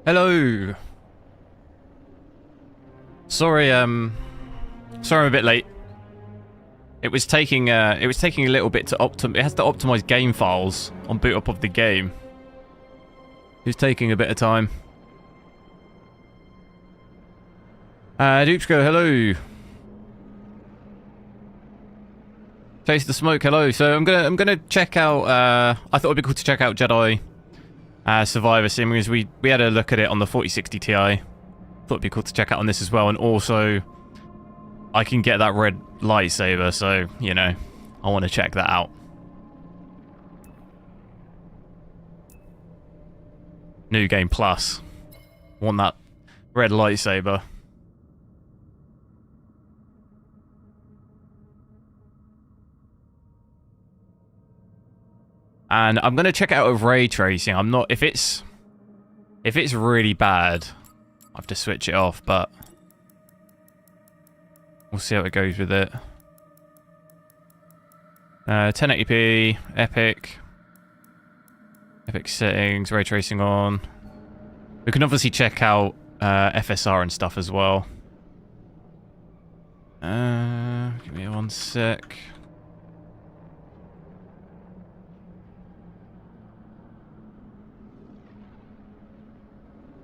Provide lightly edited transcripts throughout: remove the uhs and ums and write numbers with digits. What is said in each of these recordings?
Hello. Sorry, sorry I'm a bit late. It was taking a little bit to it has to optimize game files on boot up of the game. It's taking a bit of time. Doopsco, hello. Taste the smoke, hello. So I'm gonna check out. I thought it'd be cool to check out Jedi Survivor, seeing as we had a look at it on the 4060 Ti. Thought it'd be cool to check out on this as well, and also I can get that red lightsaber, so you know I want to check that out. New game plus. Want that red lightsaber. And I'm gonna check it out with ray tracing. I'm not if it's really bad, I have to switch it off, but we'll see how it goes with it. 1080p, epic settings, ray tracing on. We can obviously check out FSR and stuff as well. Give me 1 sec.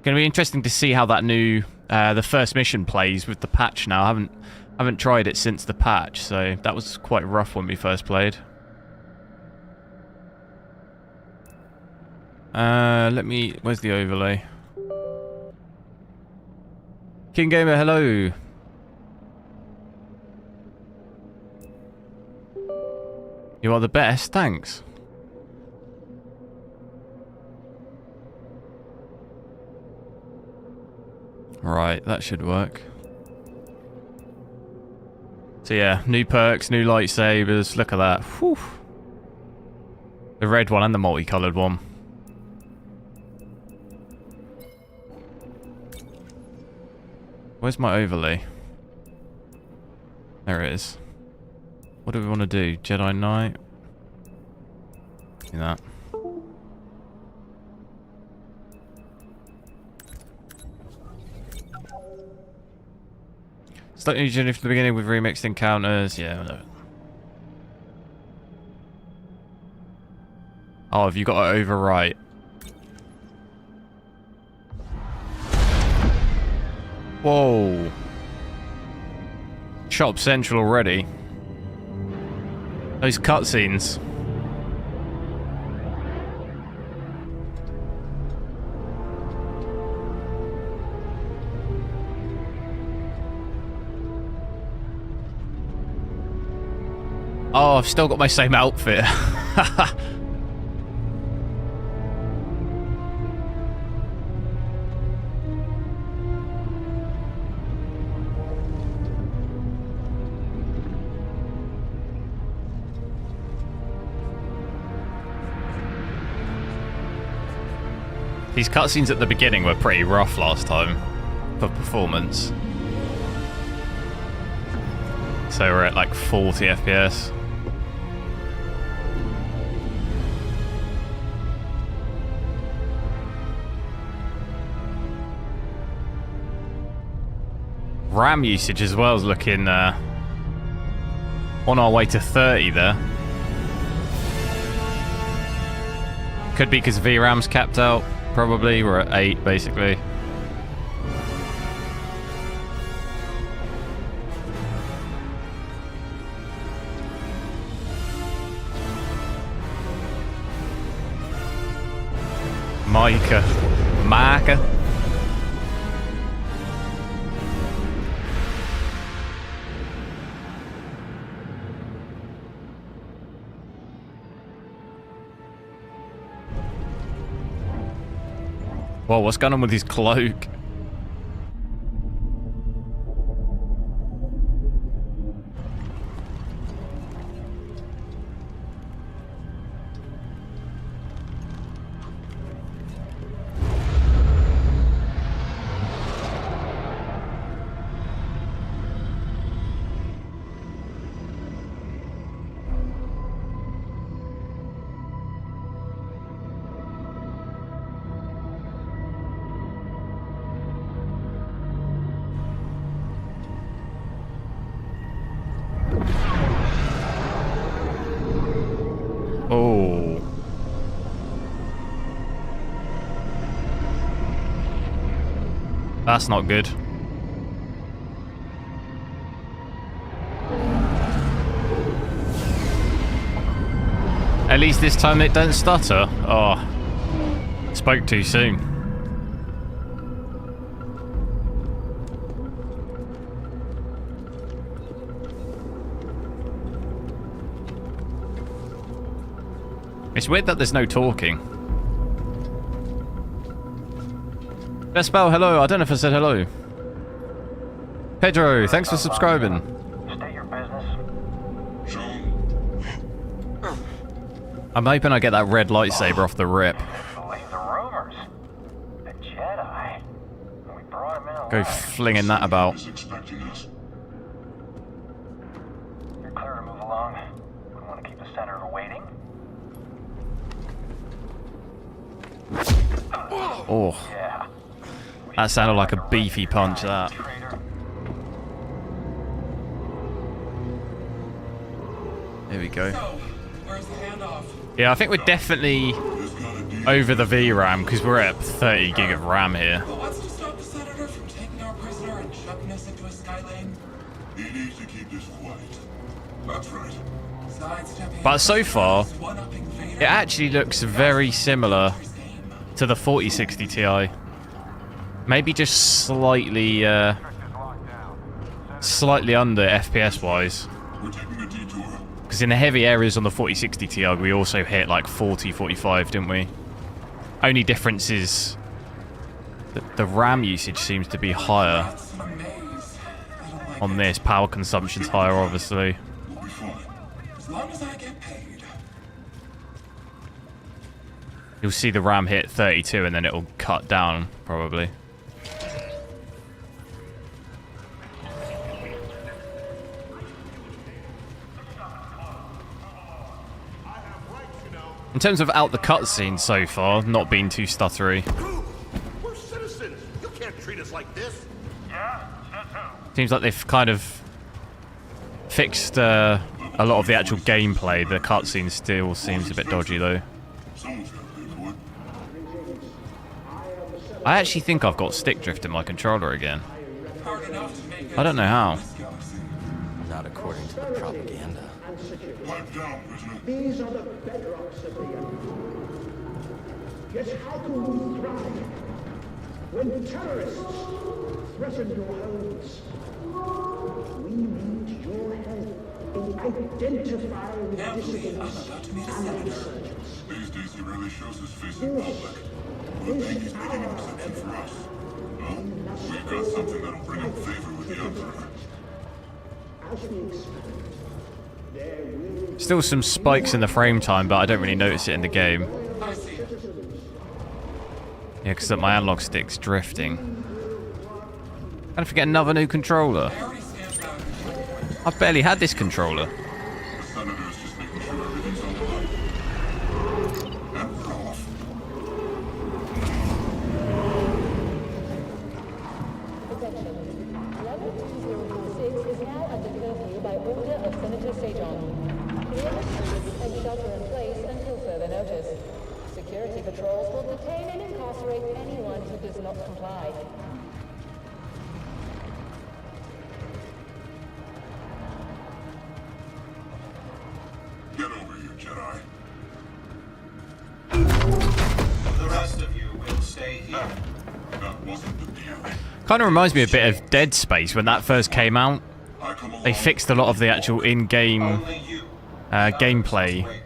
Going to be interesting to see how that new the first mission plays with the patch now. I haven't tried it since the patch, so that was quite rough when we first played. Where's the overlay? King Gamer, hello. You are the best, thanks. Right, that should work. So yeah, new perks, new lightsabers, look at that. Whew. The red one and the multicolored one. Where's my overlay? There it is. What do we want to do? Jedi Knight? Do that. Slightly new from the beginning with remixed encounters. Yeah, I know. Oh, have you got to overwrite? Whoa. Shop Central already. Those cutscenes. Oh, I've still got my same outfit. These cutscenes at the beginning were pretty rough last time for performance. So we're at like 40 FPS. RAM usage as well is looking on our way to 30 there. Could be because VRAM's capped out. Probably we're at 8 basically. Micah. Whoa, what's going on with his cloak? Oh. That's not good. At least this time it don't stutter. Oh. Spoke too soon. It's weird that there's no talking. Bespel, hello. I don't know if I said hello. Pedro, thanks for subscribing. State your business. I'm hoping I get that red lightsaber off the rip. Believe the rumors. A Jedi. We brought him in alive. Go flinging that about. You're clear to move along. We want to keep the senator waiting. Oh. Yeah. That sounded like a beefy punch, that. Traitor. Here we go. So, where's the handoff? Yeah, I think we're definitely over the VRAM because we're at 30 gig of RAM here. But what's to stop the senator from taking our prisoner and chucking us into a sky lane? He needs to keep this quiet. That's right. Sidestepping. But so far, One-upping Vader. it actually looks very similar to the 4060 Ti. Maybe just slightly, slightly under FPS wise. We're taking a detour. Because in the heavy areas on the 4060 Ti, we also hit like 40, 45, didn't we? Only difference is that the RAM usage seems to be higher That's a maze. I don't like on it. this. Power consumption's higher, obviously. We'll be fine. As long as I get paid. You'll see the RAM hit 32 and then it'll cut down, probably. In terms of out the cutscene so far, not been too stuttery. We're citizens. You can't treat us like this. Yeah? Says who? Seems like they've kind of fixed a lot of the actual gameplay. The cutscene still seems a bit dodgy though. Someone's got to pay for it. I actually think I've got stick drift in my controller again. Hard enough to make it I don't know how. to this galaxy. Not according to the propaganda. Pipe down, prisoner. These are the bedrocks of the empire. Yet how can we thrive when terrorists threaten your homes? We need your help in identifying Can't believe I'm dissidents about to meet a and senator. insurgents. These days he rarely shows his face in public. But I think he's making an exception for us. Well, we've got something that'll bring him favor with the Emperor. As we expect, there will Still some spikes in the frame time, but I don't really notice it in the game. I see it. Yeah, because my analog stick's drifting. Can't forget another new controller. I already scanned around. I've barely had this controller. The senator is just making sure everything's on the line. And we're off. Attention. Level 2046 is now under curfew by order of Senator Sajon. Clear the streets and shelter in place until further notice. Security patrols will detain and incarcerate anyone who does not comply. Get over here, Jedi. The rest of you will stay here. That wasn't the deal. Kind of reminds me a bit of Dead Space when that first came out. I come along. They fixed a lot of the actual in-game Only you. gameplay Wait.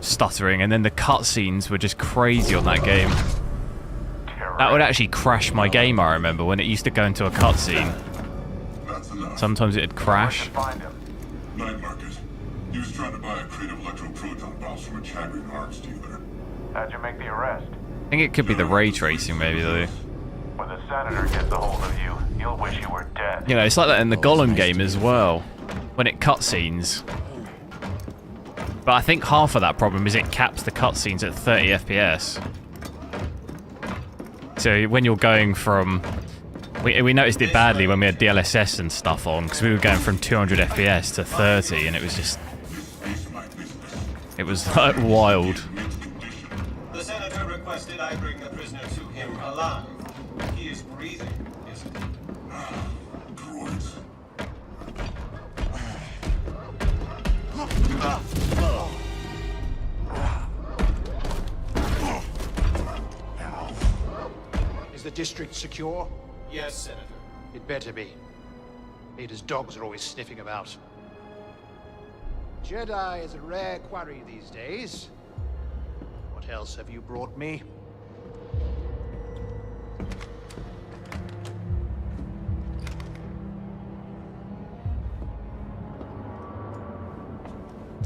stuttering, and then the cutscenes were just crazy on that game. That would actually crash my game, I remember, when it used to go into a cutscene. That's enough. Sometimes it'd crash. Find him. Night market. He was trying to buy a crate of electroproton bombs from a HWiNFO arms dealer. How'd you make the arrest? I think it could be the ray tracing, maybe, though. When the senator gets a hold of you, you'll wish you were dead. You know, it's like that in the Gollum game as well, when it cutscenes. But I think half of that problem is it caps the cutscenes at 30 FPS. So when you're going from... We noticed it badly when we had DLSS and stuff on, because we were going from 200 FPS to 30, and it was just... This is my business. It was like wild. The senator requested I bring the prisoner to him alive. He is breathing, isn't he? Droids. Is the district secure? Yes, Senator. It better be. Vader's dogs are always sniffing about. Jedi is a rare quarry these days. What else have you brought me?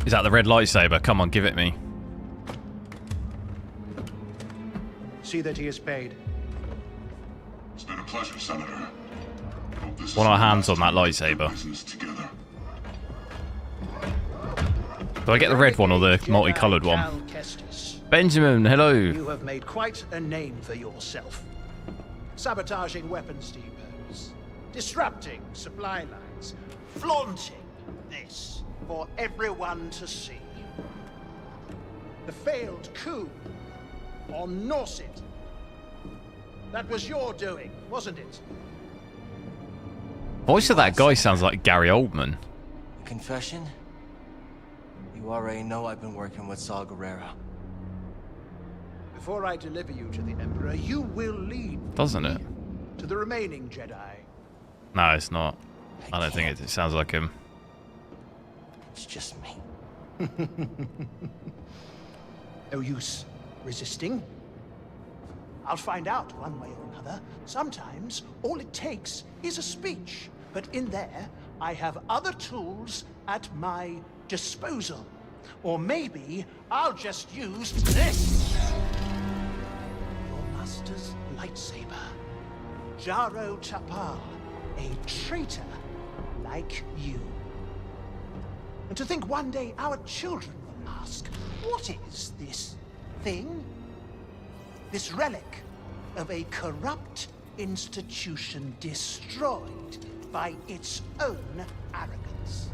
Is that the red lightsaber? Come on, give it me. See that he is paid. It's been a pleasure, Senator. Hope this Want is our the hands last on that time we do lightsaber. business together. Do I get the red one or the multicolored one? Cal Kestis. Benjamin, hello. You have made quite a name for yourself. Sabotaging weapons depots, disrupting supply lines, flaunting this for everyone to see. The failed coup on Norset. That was your doing, wasn't it? Voice of that guy sounds like Gary Oldman. Confession? You already know I've been working with Saw Gerrera. Before I deliver you to the Emperor, you will lead Doesn't it? to the remaining Jedi. No, it's not. I don't think it sounds like him. It's just me. No use resisting. I'll find out one way or another. Sometimes all it takes is a speech. But in there, I have other tools at my disposal. Or maybe I'll just use this. Your master's lightsaber. Jaro Tapal, a traitor like you. And to think one day our children will ask, what is this thing? This relic of a corrupt institution destroyed by its own arrogance.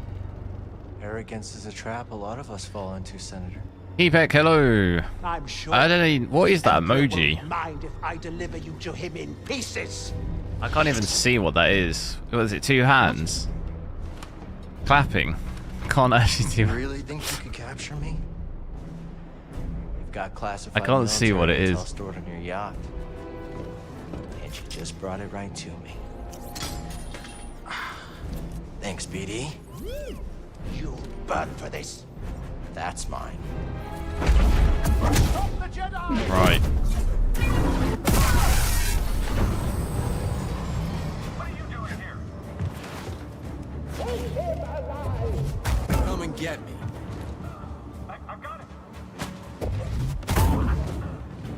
Arrogance is a trap a lot of us fall into, Senator. Epec, hello. I'm sure. I don't even. What is that Emperor emoji? won't mind if I deliver you to him in pieces. I can't even see what that is. What is it? Two hands? Clapping. Can't actually You do. really think you could capture me? You've got classified I can't see what it military is. intel stored on your yacht. And you just brought it right to me. Thanks, BD. You'll burn for this. That's mine. Stop the Jedi! Right. What are you doing here? Come and get me. I've got it.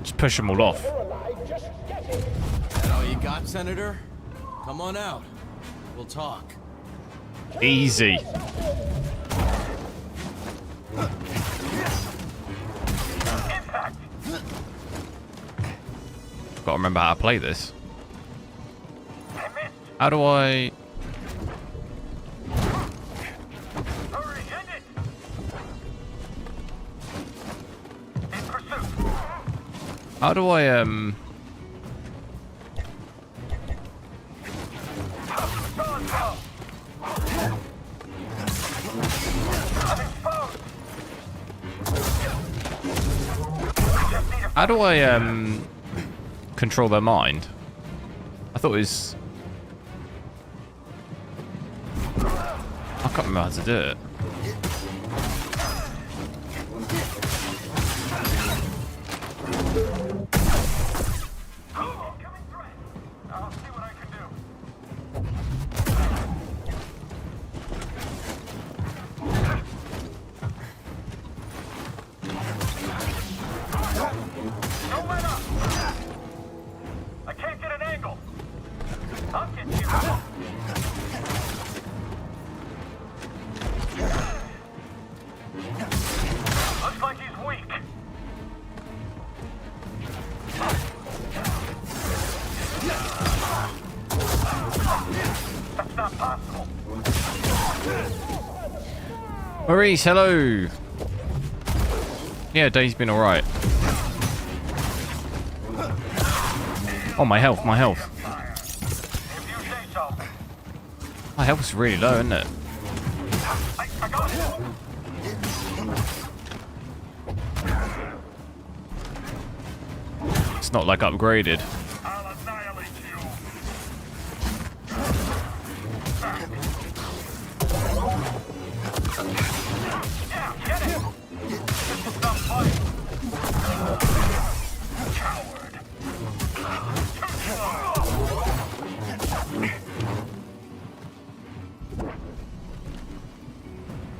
Just push them all off. That all you got, Senator? Come on out. We'll talk. Easy. Impact. Gotta remember how to play this. I missed. How do I... Hurry, end it. In pursuit. How do I, How do I, control their mind? I thought it was... I can't remember how to do it. Incoming threat. I'll see what I can do. Don't let up. I can't get an angle. I'll get you. Looks like he's weak. That's not possible. Maurice, hello. Yeah, day's been alright. Oh, my health, my health. My health's really low, isn't it? It's not like upgraded.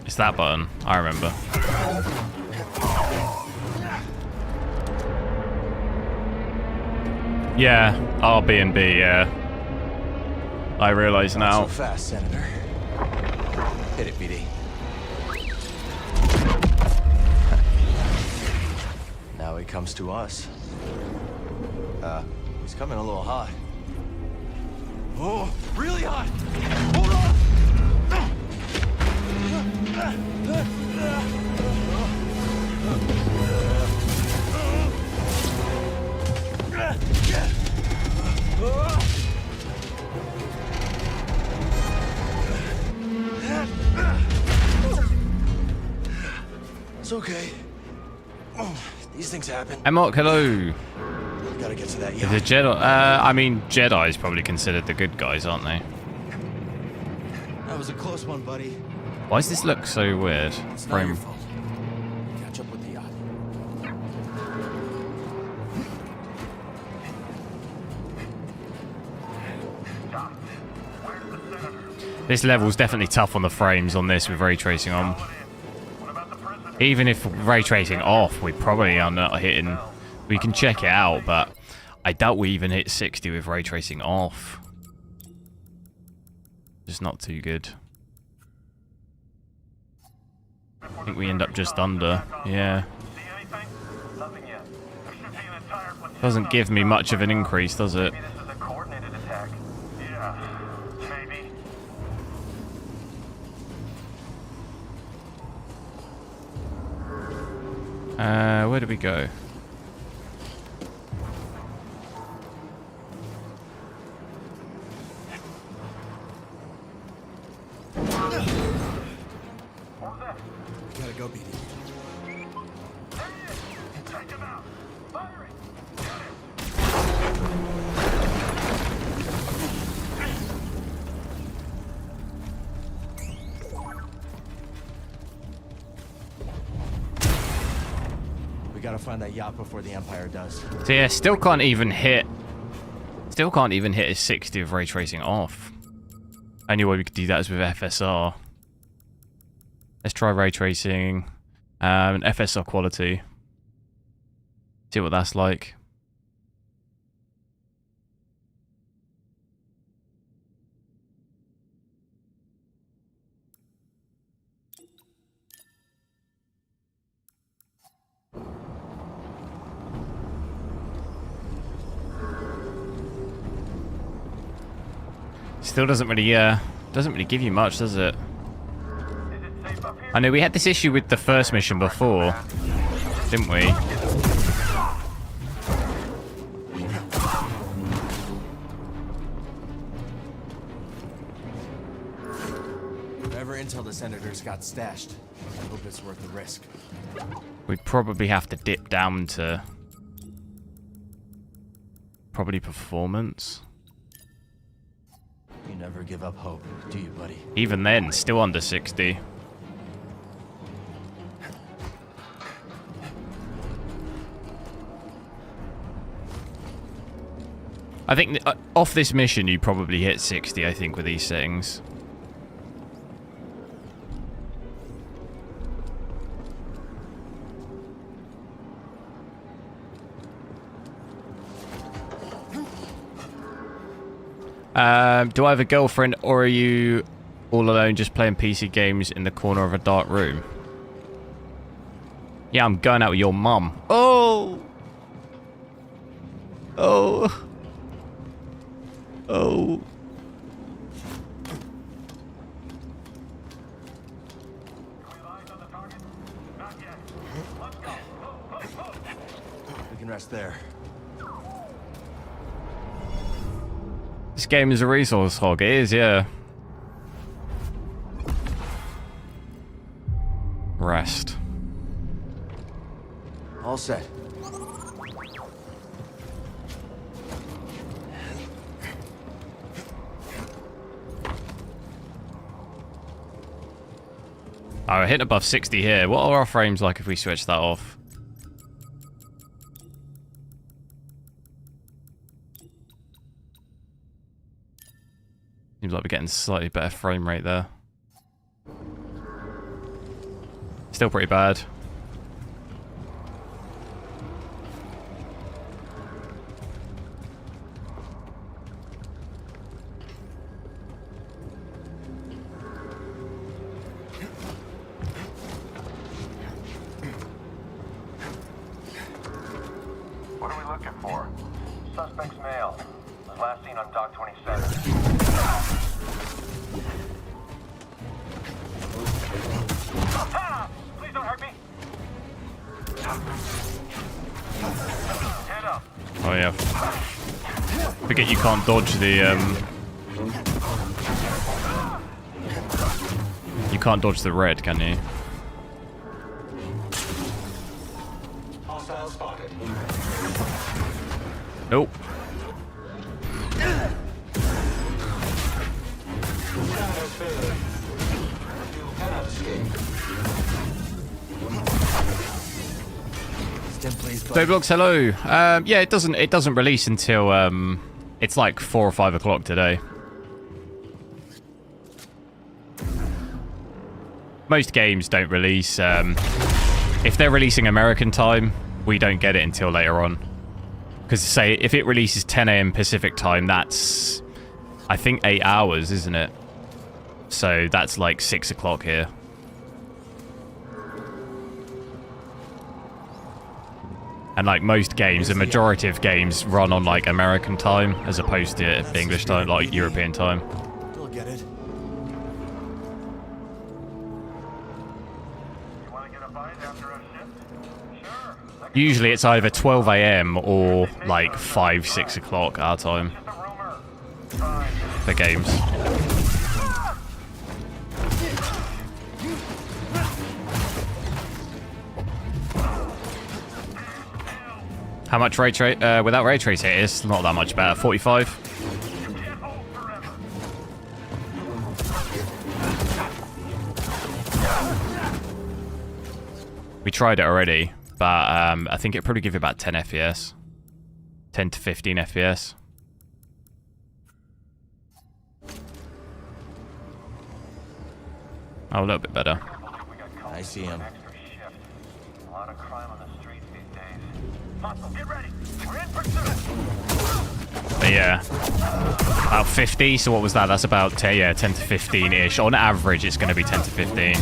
It's that button. I remember. Yeah, R, B, and B, yeah. I realize now. Not so fast, Senator. Hit it, BD. Now he comes to us. He's coming a little hot. Oh, really hot! Hold on! It's okay. These things happen. Embark, hello. Gotta get to that The yacht. Jedi. I mean, Jedi's probably considered the good guys, aren't they? That was a close one, buddy. Why does this look so weird? It's not your fault. Catch up with the yacht. This level's definitely tough on the frames on this with ray tracing on. Even if ray tracing off, we probably are not hitting. We can check it out, but I doubt we even hit 60 with ray tracing off. Just not too good. I think we end up just under. Yeah. Doesn't give me much of an increase, does it? Where do we go? Gotta go, BD. We gotta find that yacht before the Empire does. So yeah, still can't even hit a 60 of ray tracing off. Only way we could do that is with FSR. Let's try ray tracing, FSR quality. See what that's like. Still doesn't really give you much, does it? I know we had this issue with the first mission before, didn't we? Whatever intel the Senator's got stashed, I hope it's worth the risk. We'd probably have to dip down to probably performance. You never give up hope, do you, buddy? Even then, still under 60. I think off this mission, you probably hit 60, I think, with these settings. Do I have a girlfriend, or are you all alone just playing PC games in the corner of a dark room? Yeah, I'm going out with your mum. Oh! Oh! Oh! can rest there. This game is a resource hog. It is, yeah. Rest. All set. Oh, we're hitting above 60 here. What are our frames like if we switch that off? Seems like we're getting slightly better frame rate there. Still pretty bad. What are we looking for? Suspect's male. Was last seen on Dock 27. Ah! Please don't hurt me. Head up. Oh yeah. Forget you can't dodge the you can't dodge the red, can you? Hostile spotted. Nope. Shadows filled. You cannot escape. Stem, please. Blocks, hello. Yeah, it doesn't release until it's like 4 or 5 o'clock today. Most games don't release. If they're releasing American time, we don't get it until later on. Because say if it releases 10 AM Pacific time, that's I think 8 hours, isn't it? So that's like 6 o'clock here. And like most games, the majority of games run on like American time as opposed to English time, like European time. You'll get it. You want to get a bite after a shift? Sure. Usually it's either 12 AM or like 5, 6 o'clock our time Just a rumor. Fine. for games. How much ray trace? Without ray trace, it's not that much better. 45. We tried it already, but I think it'd probably give you about 10 FPS, 10 to 15 FPS. Oh, a little bit better. I see him. Extra shift. A lot of crime on the streets these days. Muscle, get ready. We're in pursuit. But yeah, about 50. So what was that? That's about 10, yeah, 10 to 15-ish. On average, it's going to be 10 to 15.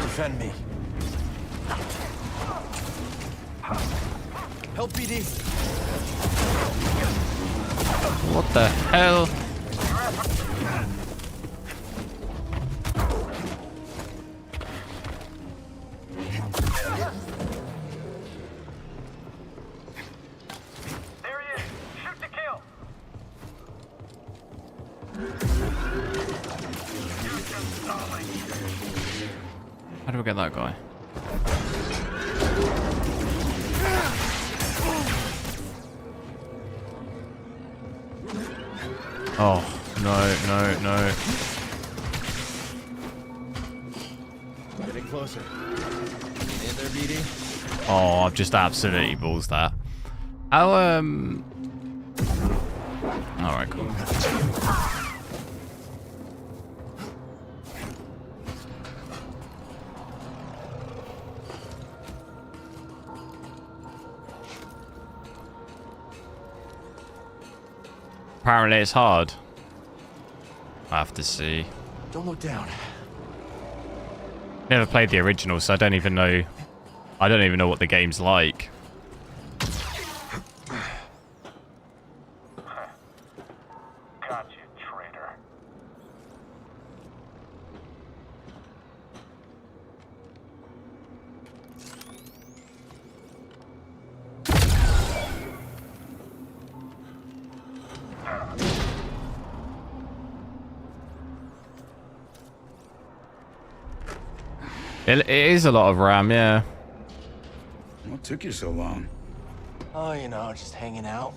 Defend me. Help BD. What the hell? There he is. Shoot to kill. How do we get that guy? Oh, no. Getting closer. In there, BD. Oh, I've just absolutely balls that. How, Alright, cool. Apparently it's hard. I have to see. Don't look down. Never played the original, so I don't even know. I don't even know what the game's like. Gotcha, traitor. It is a lot of RAM, yeah. What took you so long? Oh, you know, just hanging out,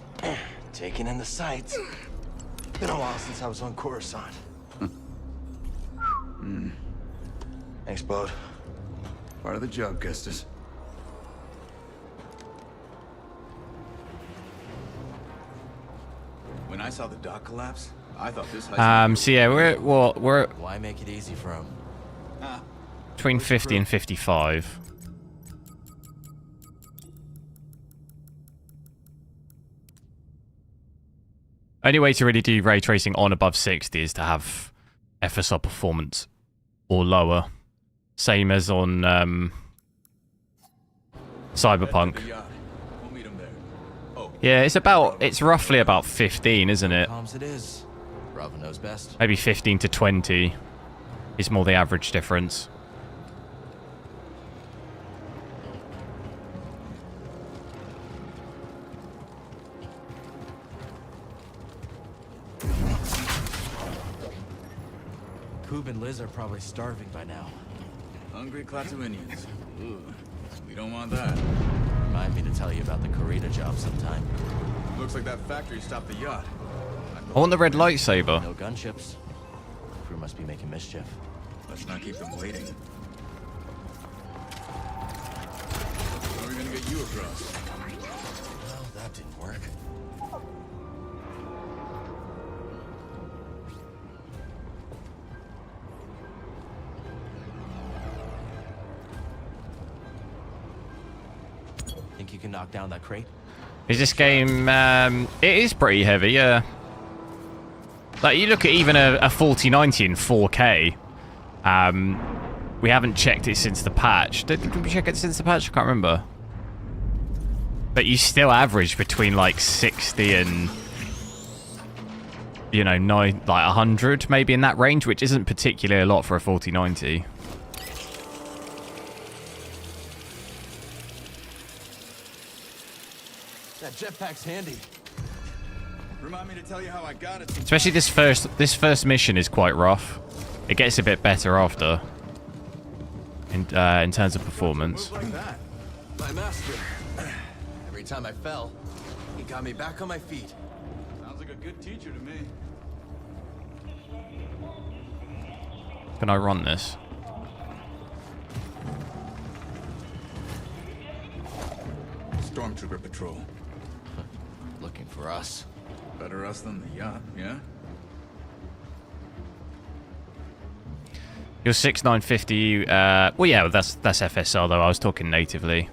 taking in the sights. Been a while since I was on Coruscant. Thanks, bud. Part of the job, Custis. When I saw the dock collapse, I thought this So yeah, we're Why make it easy for him? between 50 and 55. Only way to really do ray tracing on above 60 is to have FSR performance or lower. Same as on Cyberpunk. Yeah, it's roughly about 15, isn't it? Comms it is. Bravo knows best. Maybe 15 to 20 is more the average difference. Coob and Liz are probably starving by now. Hungry Klaatuinians. Ooh, we don't want that. Remind me to tell you about the Karina job sometime. Looks like that factory stopped the yacht. I want the red lightsaber. No gunships. Crew must be making mischief. Let's not keep them waiting. How are we gonna get you across? Well, that didn't work. Think you can knock down that crate? Is this game, it is pretty heavy, yeah. Like, you look at even a 4090 in 4K. We haven't checked it since the patch. Did we check it since the patch? I can't remember. But you still average between, like, 60 and, you know, 100, maybe in that range, which isn't particularly a lot for a 4090. That jetpack's handy. Remind me to tell you how I got it. Especially this first mission is quite rough. It gets a bit better after, in terms of performance. Like that. My master. Every time I fell, he got me back on my feet. Sounds like a good teacher to me. Can I run this? Stormtrooper patrol. Looking for us. Better us than the yacht, yeah? Your 6950, well yeah, that's FSR though, I was talking natively.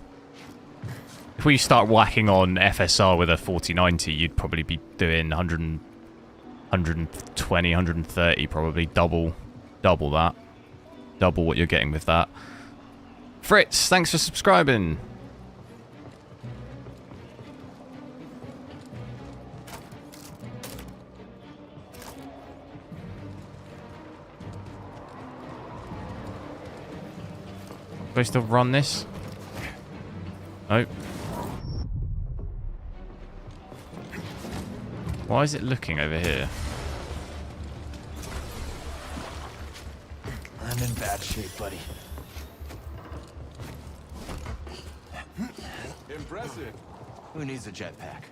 If we start whacking on FSR with a 4090, you'd probably be doing 100, 120, 130, probably double that. Double what you're getting with that. Fritz, thanks for subscribing. Do I still run this? Nope. Why is it looking over here? I'm in bad shape, buddy. Impressive. Who needs a jetpack?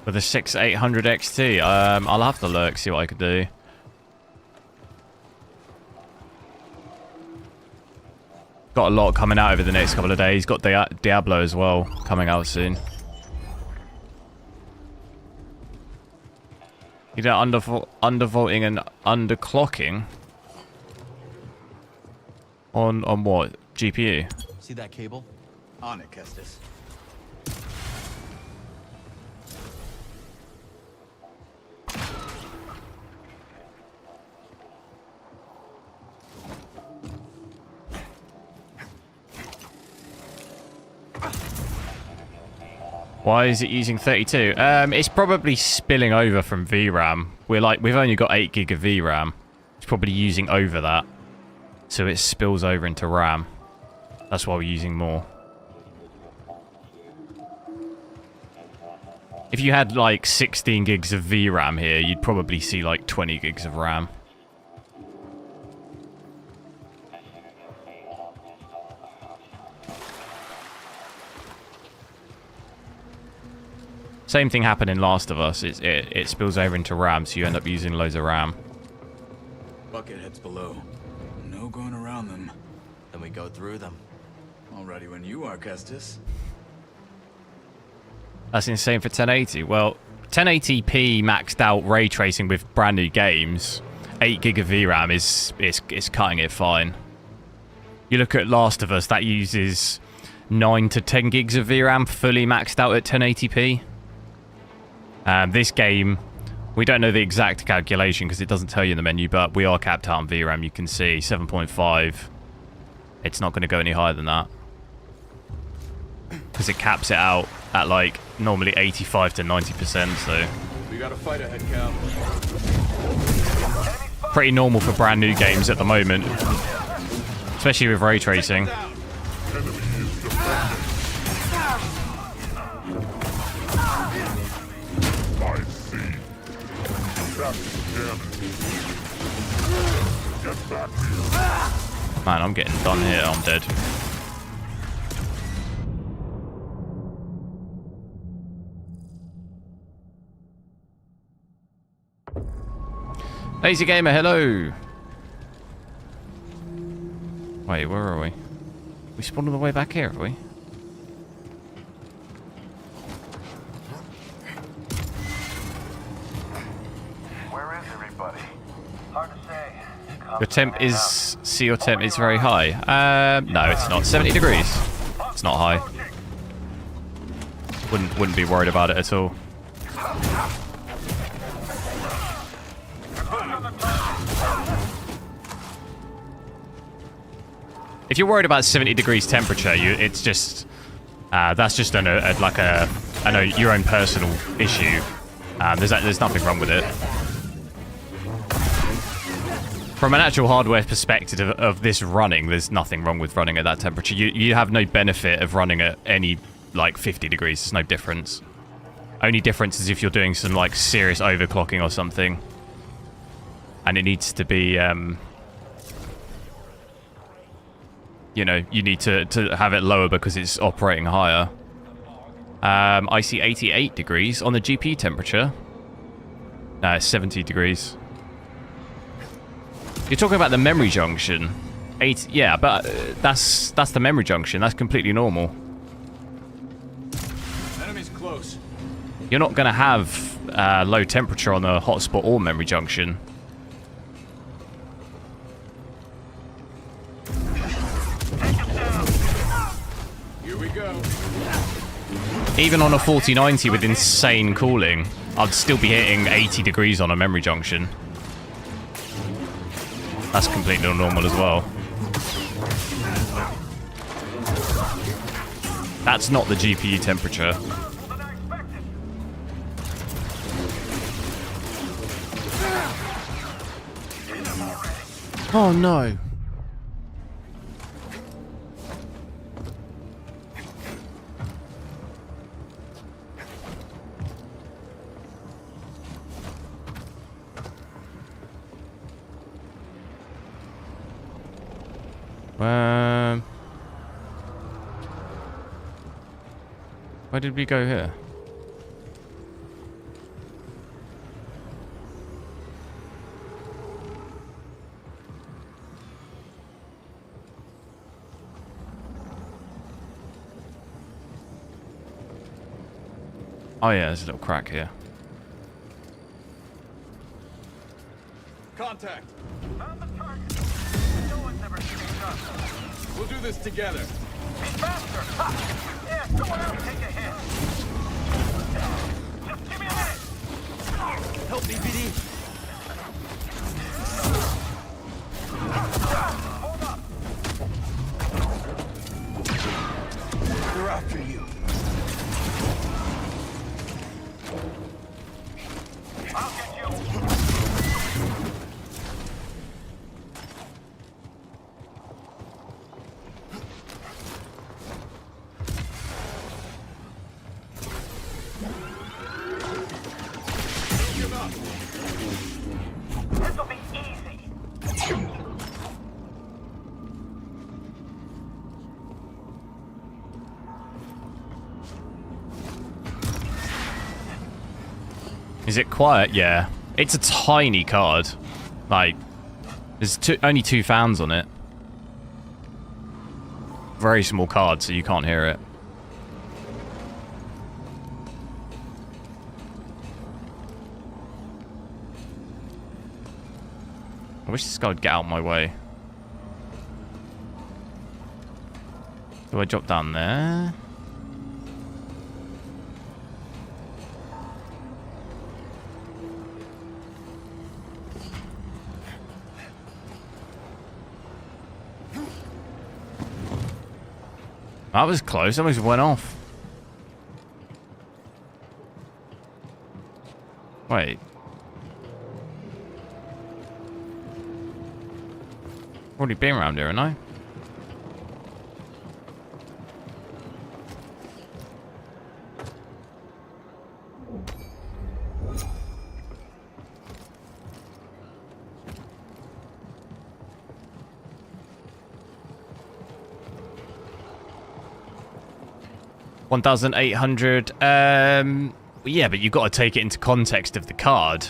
With a 6800 XT, I'll have to look, see what I could do. Got a lot coming out over the next couple of days. Got Diablo as well coming out soon. You know, undervolting and underclocking on what? GPU? See that cable? On it, Kestis. Why is it using 32? It's probably spilling over from VRAM. We've only got 8 gig of VRAM. It's probably using over that. So it spills over into RAM. That's why we're using more. If you had like 16 gigs of VRAM here, you'd probably see like 20 gigs of RAM. Same thing happened in Last of Us. It spills over into RAM, so you end up using loads of RAM. Bucket heads below. No going around them. Then we go through them. Already when you are, Kestis. That's insane for 1080. Well, 1080p maxed out ray tracing with brand new games, 8 gig of VRAM is cutting it fine. You look at Last of Us, that uses 9 to 10 gigs of VRAM fully maxed out at 1080p. This game, we don't know the exact calculation because it doesn't tell you in the menu, but we are capped out on VRAM. You can see 7.5. It's not going to go any higher than that because it caps it out at like normally 85 to 90%. So We got a fight ahead, Cal. pretty normal for brand new games at the moment, especially with ray tracing. Man, I'm getting done here. I'm dead. Lazy Gamer, hello. Wait, where are we? We spawned all the way back here, have we? Where is everybody? Hard to say. Your temp is... See, your temp is very high. No, it's not. 70 degrees. It's not high. Wouldn't be worried about it at all. If you're worried about 70 degrees temperature, it's just... that's just I know, your own personal issue. There's nothing wrong with it. From an actual hardware perspective of this running, there's nothing wrong with running at that temperature. You have no benefit of running at any, like, 50 degrees. There's no difference. Only difference is if you're doing some, like, serious overclocking or something. And it needs to be, you know, you need to have it lower because it's operating higher. I see 88 degrees on the GPU temperature. No, it's 70 degrees. You're talking about the memory junction. Yeah, but that's the memory junction. That's completely normal. Enemy's close. You're not going to have low temperature on the hotspot or memory junction. Here we go. Even on a 4090 with insane cooling, I'd still be hitting 80 degrees on a memory junction. That's completely normal as well. That's not the GPU temperature. Oh no. Where did we go here? Oh yeah, there's a little crack here. Contact. Found the target. No one's ever seen us. We'll do this together. Be faster. Ha! Yeah, someone else take a hit. Just give me a minute. Help me, BD. Hold up. They're after you. I'll get you. Is it quiet? Yeah. It's a tiny card. Like, there's only 2 fans on it. Very small card, so you can't hear it. I wish this guy would get out of my way. Do I drop down there? That was close. Almost went off. Wait. Already been around here, haven't I? $1,800. Yeah, but you've got to take it into context of the card.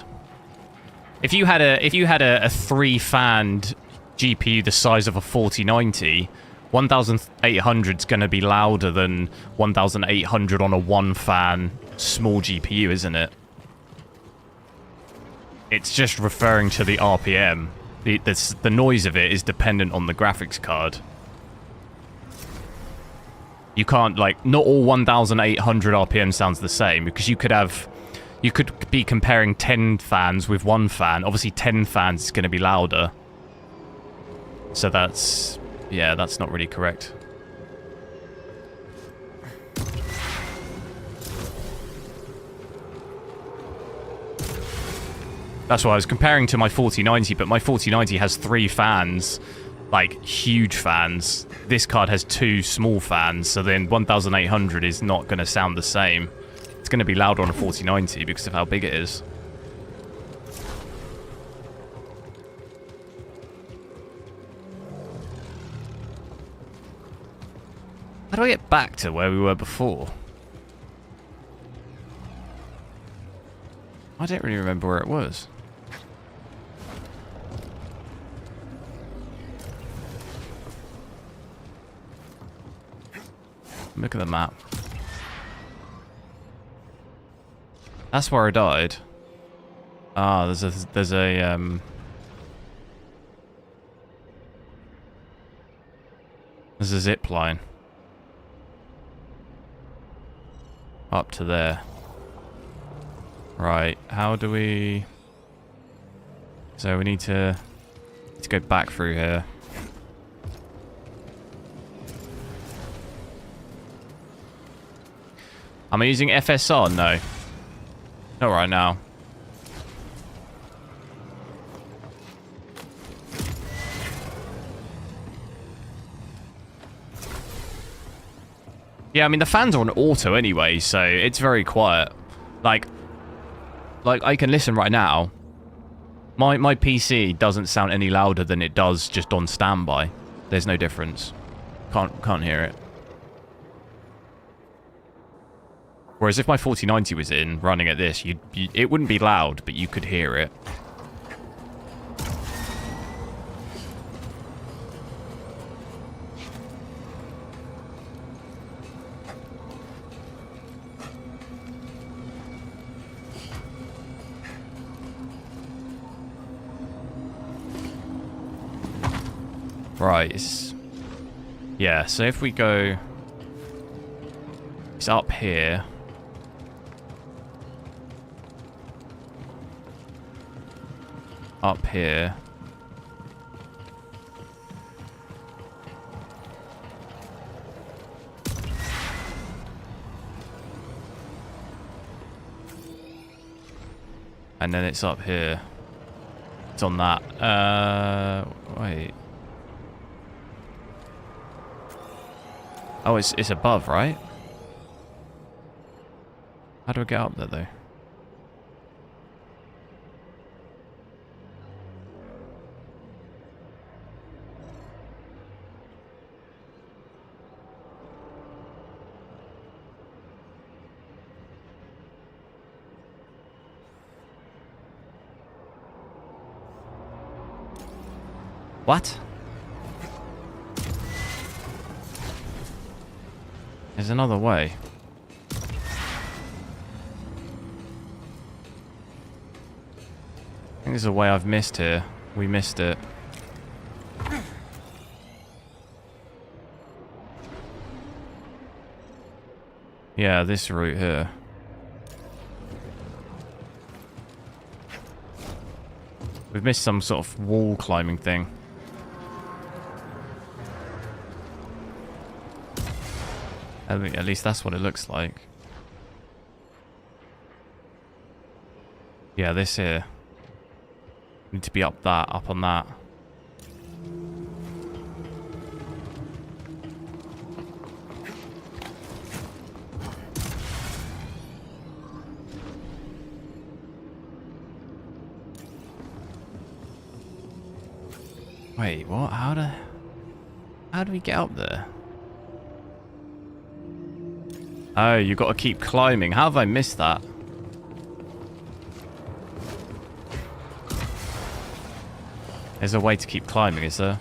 If you had a 3-fanned GPU the size of a 4090, 1,800 is going to be louder than 1,800 on a 1-fan small GPU, isn't it? It's just referring to the RPM. The noise of it is dependent on the graphics card. You can't, like, not all 1,800 RPM sounds the same, because you could be comparing 10 fans with 1 fan. Obviously 10 fans is going to be louder. So that's not really correct. That's why I was comparing to my 4090, but my 4090 has 3 fans, like huge fans. This card has 2 small fans, so then 1,800 is not going to sound the same. It's going to be louder on a 4090 because of how big it is. How do I get back to where we were before? I don't really remember where it was. Look at the map. That's where I died. Ah, there's a zip line. Up to there. Right, how do we... So we need to go back through here. Am I using FSR? No. Not right now. Yeah, I mean, the fans are on auto anyway, so it's very quiet. Like I can listen right now. My PC doesn't sound any louder than it does just on standby. There's no difference. Can't hear it. Whereas if my 4090 was in, running at this, it wouldn't be loud, but you could hear it. Right, yeah, so if we go... It's up here. Up here. And then it's up here. It's on that. Wait. Oh, it's above, right? How do I get up there, though? What? There's another way. I think there's a way I've missed here. We missed it. Yeah, this route here. We've missed some sort of wall climbing thing. At least that's what it looks like. Yeah, this here. Need to be up on that. Wait, what? How do we get up there? Oh, you got to keep climbing. How have I missed that? There's a way to keep climbing, is there?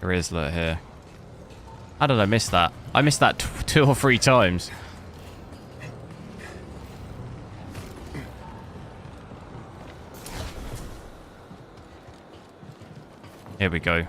There is, look here. How did I miss that? I missed that 2 or 3 times. Here we go.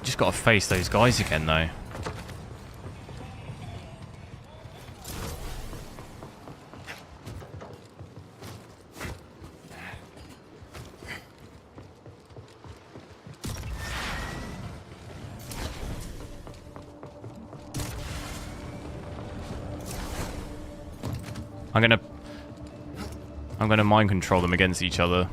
Just got to face those guys again, though. I'm gonna mind control them against each other.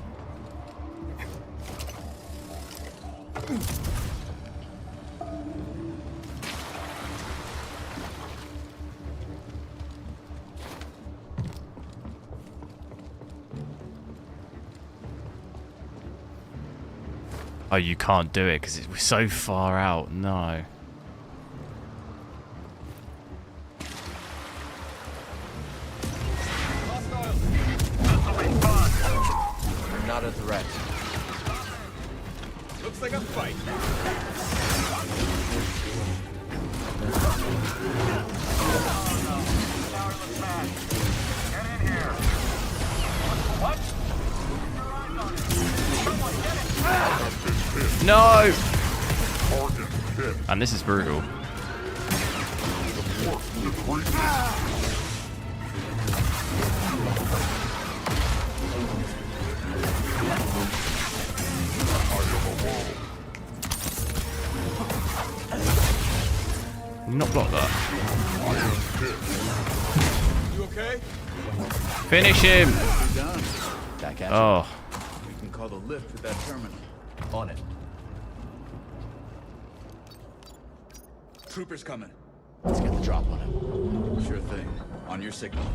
Oh, you can't do it because it's so far out. No. Not a threat. Looks like a fight. Get in here. What? No! And this is brutal. Not block that. You okay? Finish him! Done. Back at Oh. We can call the lift at that terminal. On it. Troopers coming. Let's get the drop on him. Sure thing. On your signal.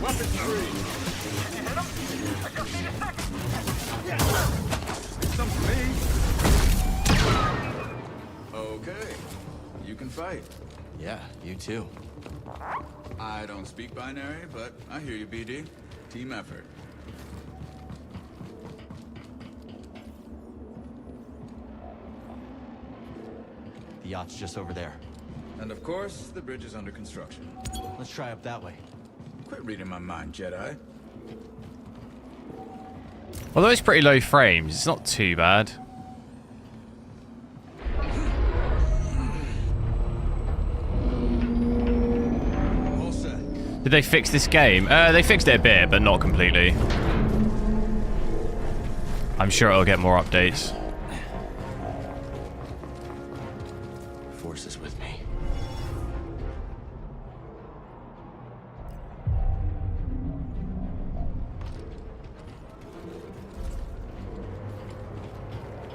Weapons free. Can you hit him? I just need a second. Some for me. Okay. You can fight. Yeah, you too. I don't speak binary, but I hear you, BD. Team effort. The yacht's just over there. And of course, the bridge is under construction. Let's try up that way. Quit reading my mind, Jedi. Although it's pretty low frames, it's not too bad. All set. Did they fix this game? They fixed it a bit, but not completely. I'm sure it'll get more updates. Force is with me.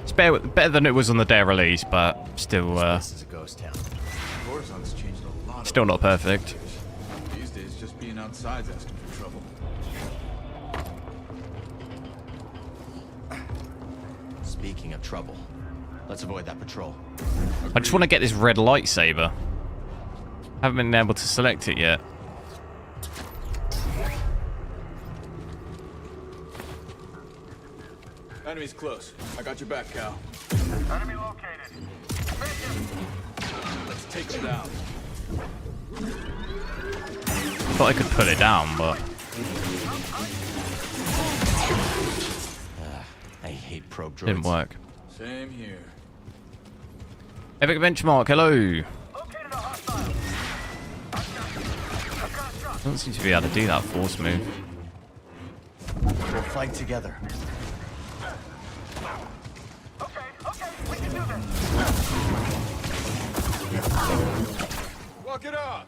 It's better than it was on the day of release, but still, This is a ghost town. Coruscant's changed a lot. still not perfect. These days, just being outside's asking for trouble. Speaking of trouble, let's avoid that patrol. I just want to get this red lightsaber. Haven't been able to select it yet. Enemy's close. I got your back, Cal. Enemy located. Let's take him down. Thought I could pull it down, but I hate probe droids. didn't work. Same here. Epic Benchmark, hello. Located a hostile. Doesn't seem to be able to do that force move. We'll fight together. Okay, we can do this. Walk it off.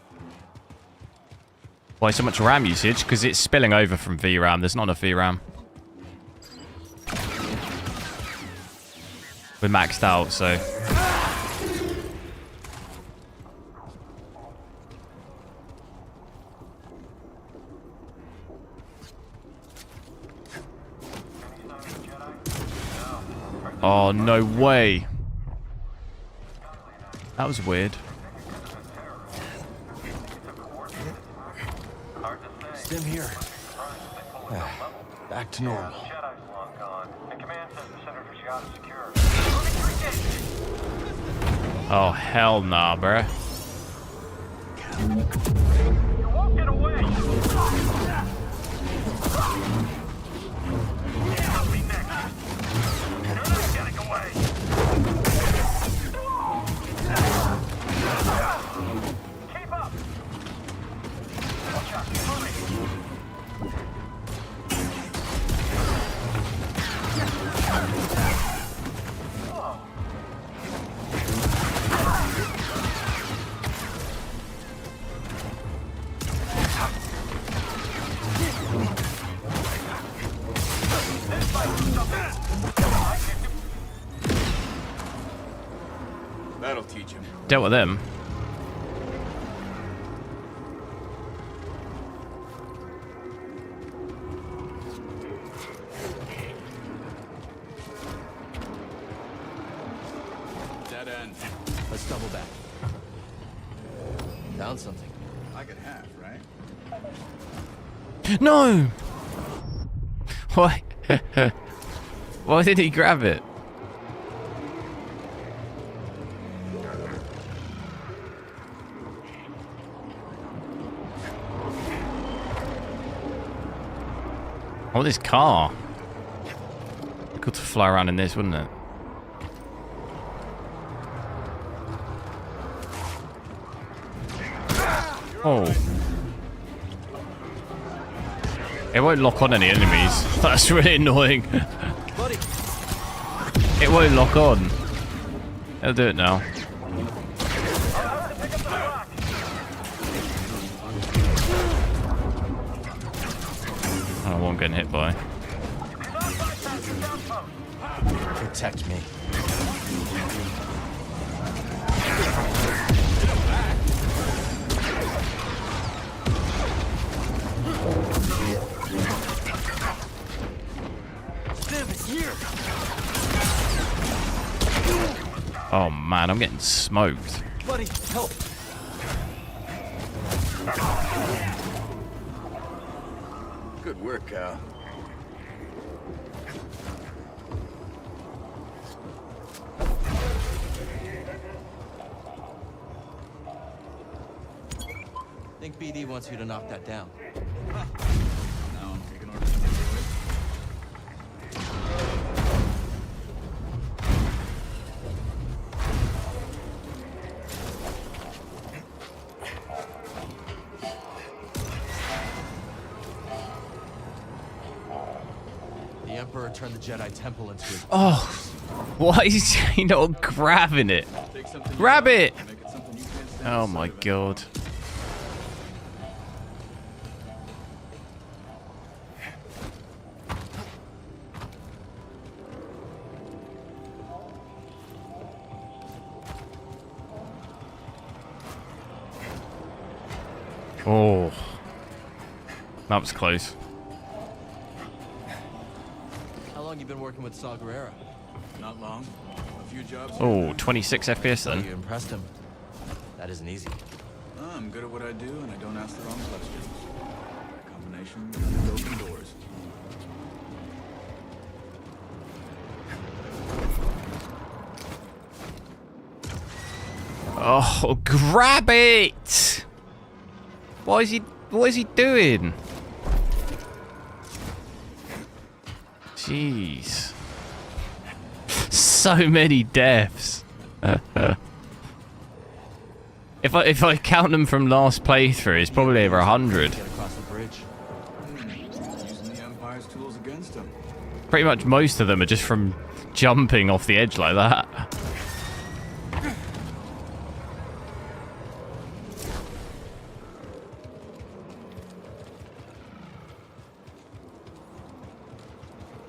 Why so much RAM usage? Because it's spilling over from VRAM. There's not enough VRAM. We're maxed out, so. Oh, no way. That was weird. Stim here. Back to normal. Jedi's long gone. And command says the Senator's yacht is secure. Oh, hell nah, bruh. You won't get away. Help me next. You're not getting away. Keep up. Watch out, hurry. That'll teach him. Dealt with them. Dead end. Let's double back. Found something. I get half, right? No! Why? Why did he grab it? Oh, this car. Good to fly around in this, wouldn't it? Oh. It won't lock on any enemies. That's really annoying. It won't lock on. I'll do it now. I don't know what I'm getting hit by. Protect me. Oh man, I'm getting smoked. Buddy, help. Good work, Cal. Think BD wants you to knock that down. Now I'm taking orders from the droid. The Emperor turned the Jedi Temple into a... Oh, why is he not grabbing it? Grab it! Oh my god. Oh, that was close. How long you been working with Saw Gerrera? Not long. A few jobs. Oh, 26 FPS So then. you impressed him. That isn't easy. I'm good at what I do, and I don't ask the wrong questions. That combination kind of open doors. Oh, grab it! What is he doing? Jeez. So many deaths. If I count them from last playthrough, it's probably over 100. Get across the bridge. Using the Empire's tools against him. Pretty much most of them are just from jumping off the edge like that.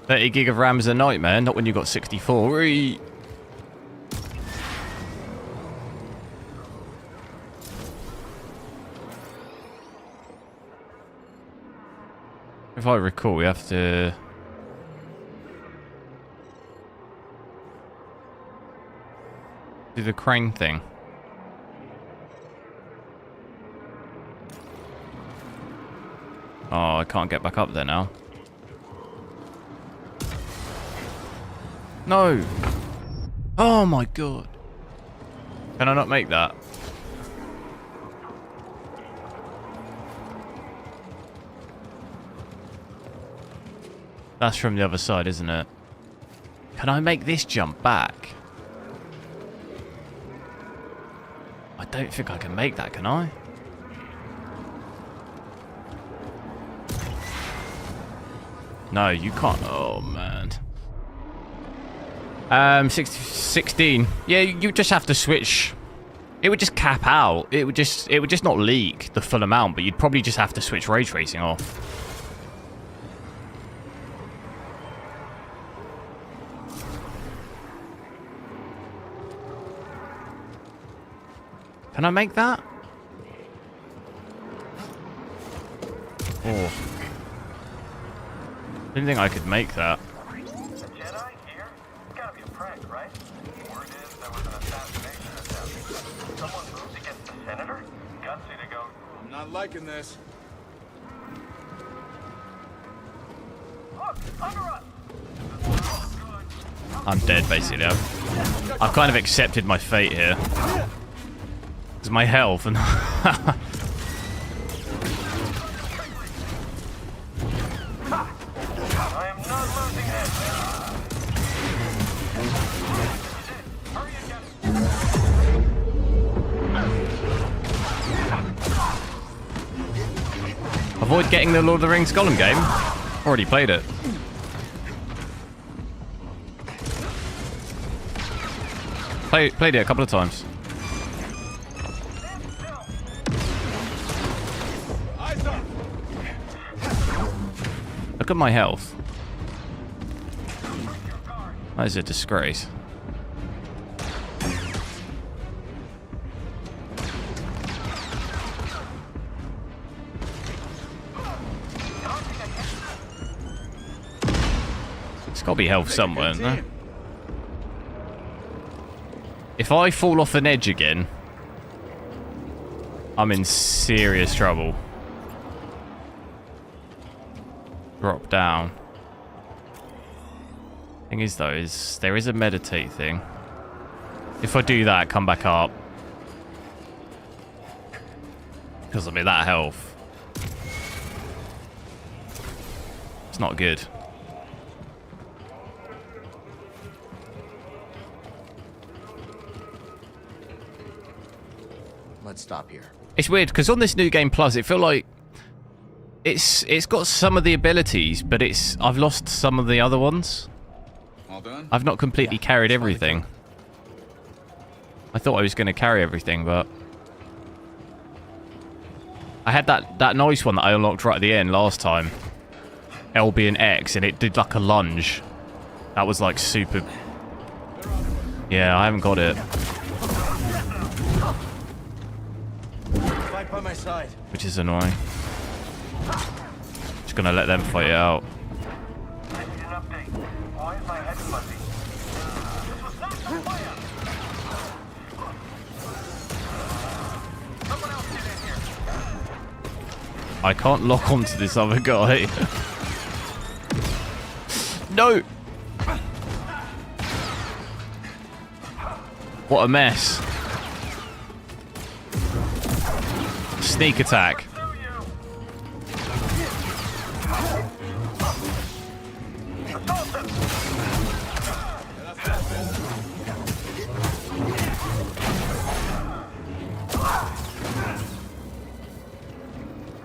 $30 gig of RAM is a nightmare, not when you've got 64. If I recall, we have to... do the crane thing. Oh, I can't get back up there now. No! Oh my god. Can I not make that? That's from the other side, isn't it? Can I make this jump back? I don't think I can make that, can I? No, you can't. Oh, man. 16. Yeah, you just have to switch. It would just cap out. It would just not leak the full amount, but you'd probably just have to switch ray tracing off. Can I make that? Oh. Didn't think I could make that. A Jedi here? It's gotta be a prank, right? Word is there was an assassination attempt. Someone moved against the senator? Gutsy to go. I'm not liking this. Look, under us! I'm dead, basically. I've kind of accepted my fate here. It's my health and... Avoid getting the Lord of the Rings Gollum game. Already played it. Played it a couple of times. Look at my health. That is a disgrace. It's got to be health somewhere, isn't there? If I fall off an edge again, I'm in serious trouble. Drop down. Thing is though, there is a meditate thing. If I do that, come back up. Because I'm in that health. It's not good. Let's stop here. It's weird because on this new game plus, it felt like It's got some of the abilities, but I've lost some of the other ones. All done? I've not completely carried everything. I thought I was going to carry everything, but I had that nice one that I unlocked right at the end last time. LB and X, and it did like a lunge. That was like super. Yeah, I haven't got it. Right by my side. Which is annoying. Just gonna let them fight it out. I need an update. Why is my head fuzzy? This was not the plan! Someone else get in here. I can't lock onto this other guy. No! What a mess. Sneak attack.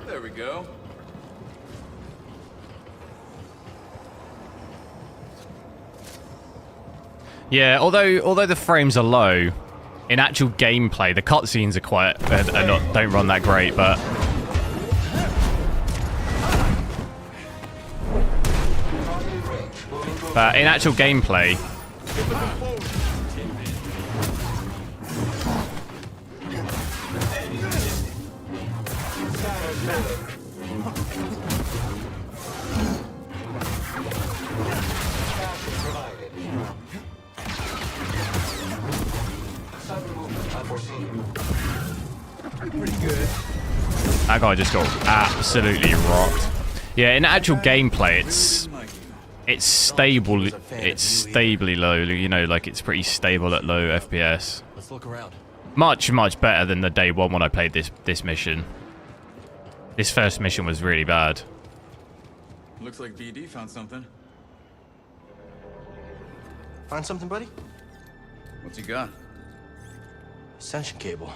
There we go. Yeah, although the frames are low, in actual gameplay, the cutscenes are don't run that great, but in actual gameplay, that guy just got absolutely rocked. Yeah, in actual gameplay, it's stable. It's stably low. You know, like it's pretty stable at low FPS. Let's look around. Much better than the day one when I played this mission. This first mission was really bad. Looks like BD found something. Find something, buddy? What's he got? Ascension cable.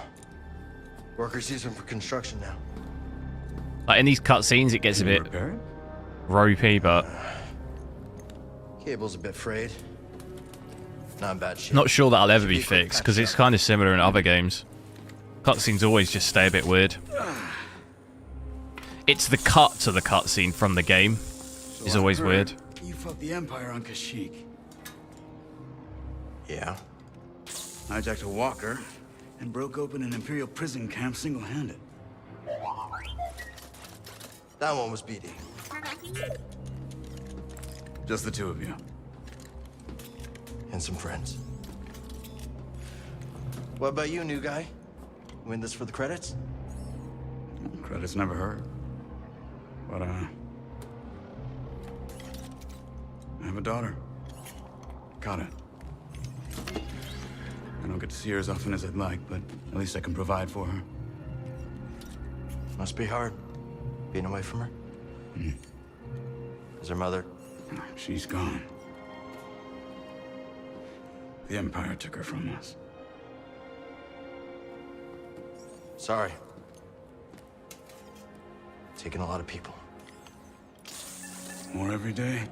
Workers use them for construction now. Like in these cutscenes, it gets a bit ropey, but Cable's a bit frayed. Not in bad shape. not sure that'll ever be fixed because it's kind of similar in other games. Cutscenes always just stay a bit weird. It's the cut to the cutscene from the game is always weird. You fucked the Empire on Kashyyyk. Yeah. Hijacked a walker and broke open an Imperial prison camp single-handed. That one was BD. Just the two of you. And some friends. What about you, new guy? Win this for the credits? Credits never hurt. But, I have a daughter. Got it. I don't get to see her as often as I'd like, but at least I can provide for her. Must be hard, being away from her. Is her mother? She's gone. The Empire took her from us. Sorry. Taking a lot of people. More every day.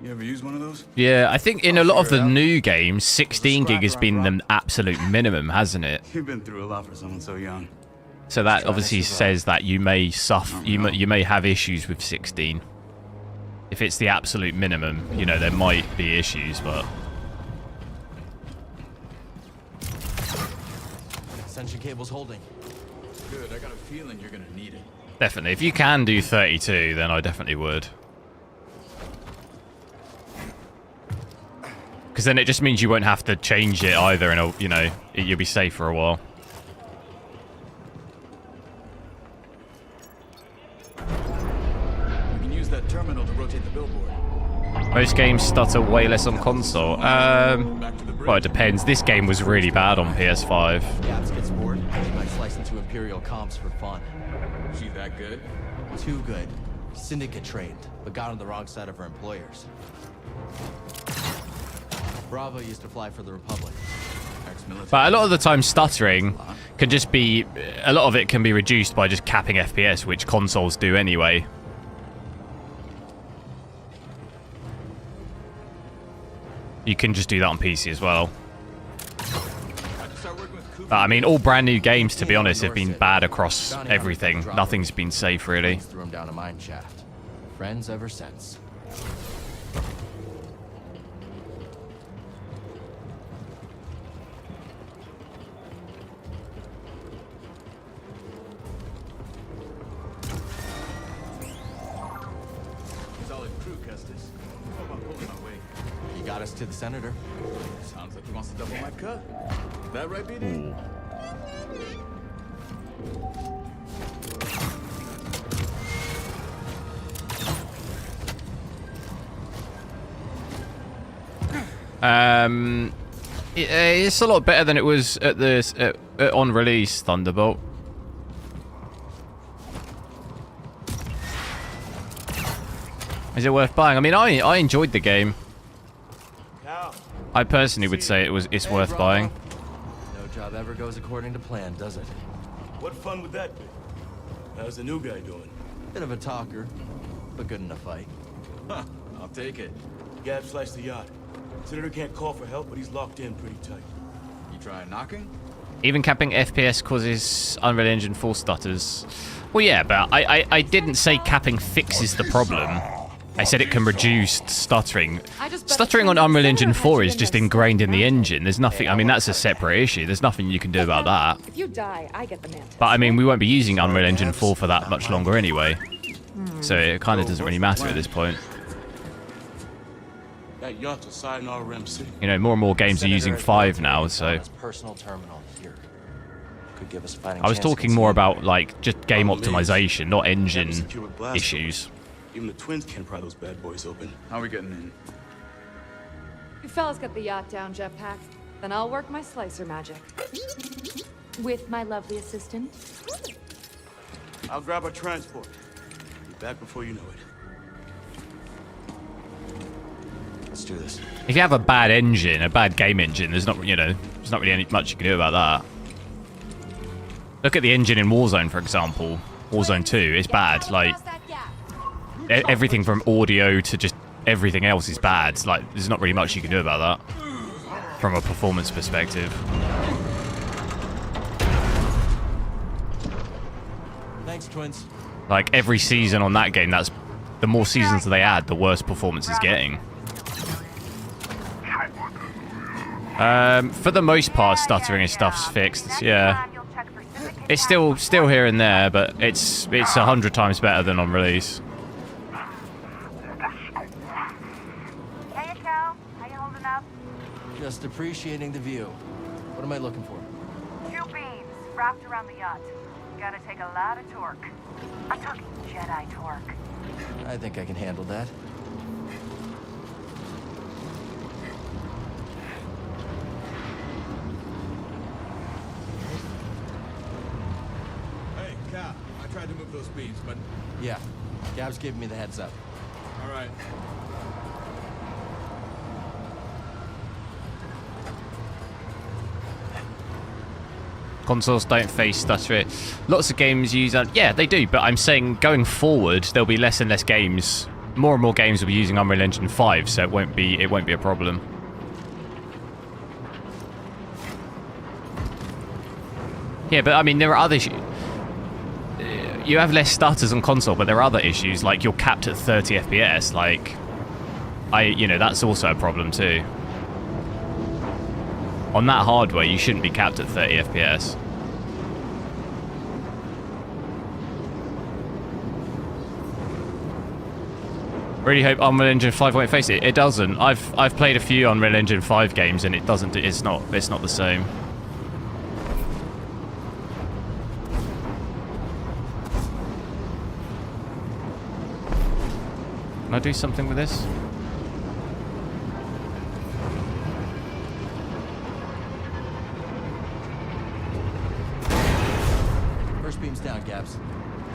You ever use one of those? Yeah, I think in a lot of the new games, 16 gig has been the absolute minimum, hasn't it? You've been through a lot for someone so young. So that obviously says that you may suffer, you may have issues with 16. If it's the absolute minimum, you know, there might be issues, but Ascension cable's holding. Good, I got a feeling you're gonna need it. definitely. If you can do 32, then I definitely would. Because then it just means you won't have to change it either, and you know, you'll be safe for a while. We can use that terminal to rotate the billboard. Most games stutter way less on console. Well, it depends. This game was really bad on PS5. Gaps gets bored. They might slice into Imperial comps for fun. She that good? Too good. Syndicate trained, but got on the wrong side of her employers. Bravo used to fly for the Republic. But a lot of the time stuttering can just be, a lot of it can be reduced by just capping FPS, which consoles do anyway. You can just do that on PC as well. But, I mean, all brand new games, to be honest, have been bad across everything. Nothing's been safe, really. Threw him down a mine shaft. Friends ever since. Solid crew, Custis. How about pulling my weight? You got us to the senator. Sounds like he wants to double my cut. That right, BD? It's a lot better than it was at the on release. Thunderbolt. Is it worth buying? I mean, I enjoyed the game. I personally would say it's worth buying. No job ever goes according to plan, does it? What fun would that be? How's the new guy doing? Bit of a talker, but good in a fight. Huh, I'll take it. Gab sliced the yacht. Senator can't call for help, but he's locked in pretty tight. You try knocking? Even capping FPS causes Unreal Engine 4 stutters. Well, yeah, but I didn't say capping fixes the problem. I said it can reduce stuttering. Stuttering on Unreal Engine 4 is just ingrained in the engine. There's nothing, I mean, that's a separate issue. There's nothing you can do about that. If you die, I get the mantis. But I mean, we won't be using Unreal Engine 4 for that much longer anyway. So it kind of doesn't really matter at this point. That yacht's a side in RMC. You know, more and more games are using 5 now, so... Personal terminal here. Could give us a fighting I was chance talking against more him. about, like, just game optimization, not engine issues. Even the twins can't pry those bad boys open. How are we getting in? You fellas got the yacht down, Jetpack. Then I'll work my slicer magic. With my lovely assistant. I'll grab our transport. Be back before you know it. Let's do this. If you have a bad engine, a bad game engine, there's not, you know, there's not really much you can do about that. Look at the engine in Warzone, for example. Warzone 2, it's bad. Like, everything from audio to just everything else is bad. Like, there's not really much you can do about that from a performance perspective. Thanks, twins. Like, every season on that game, that's the more seasons they add, the worse performance is getting. For the most part, stuttering and stuff's fixed. Yeah, it's still here and there, but it's 100 times better than on release. Hey, Cal. How you holding up? Just appreciating the view. What am I looking for? 2 beams wrapped around the yacht. Gotta take a lot of torque. I'm talking Jedi torque. I think I can handle that. Hey, Cal, I tried to move those beams, but... Yeah, Gab's giving me the heads up. All right. Consoles don't face stuttering. Lots of games use yeah, they do, but I'm saying going forward there'll be less and less games. More and more games will be using Unreal Engine 5, so it won't be a problem. Yeah, but I mean there are other issues. You have less stutters on console, but there are other issues like you're capped at 30 FPS. Like, you know, that's also a problem too. On that hardware, you shouldn't be capped at 30 FPS. Really hope Unreal Engine 5 won't face it. It doesn't. I've played a few Unreal Engine 5 games and it doesn't. It's not the same. Can I do something with this? First beam's down, Gabs.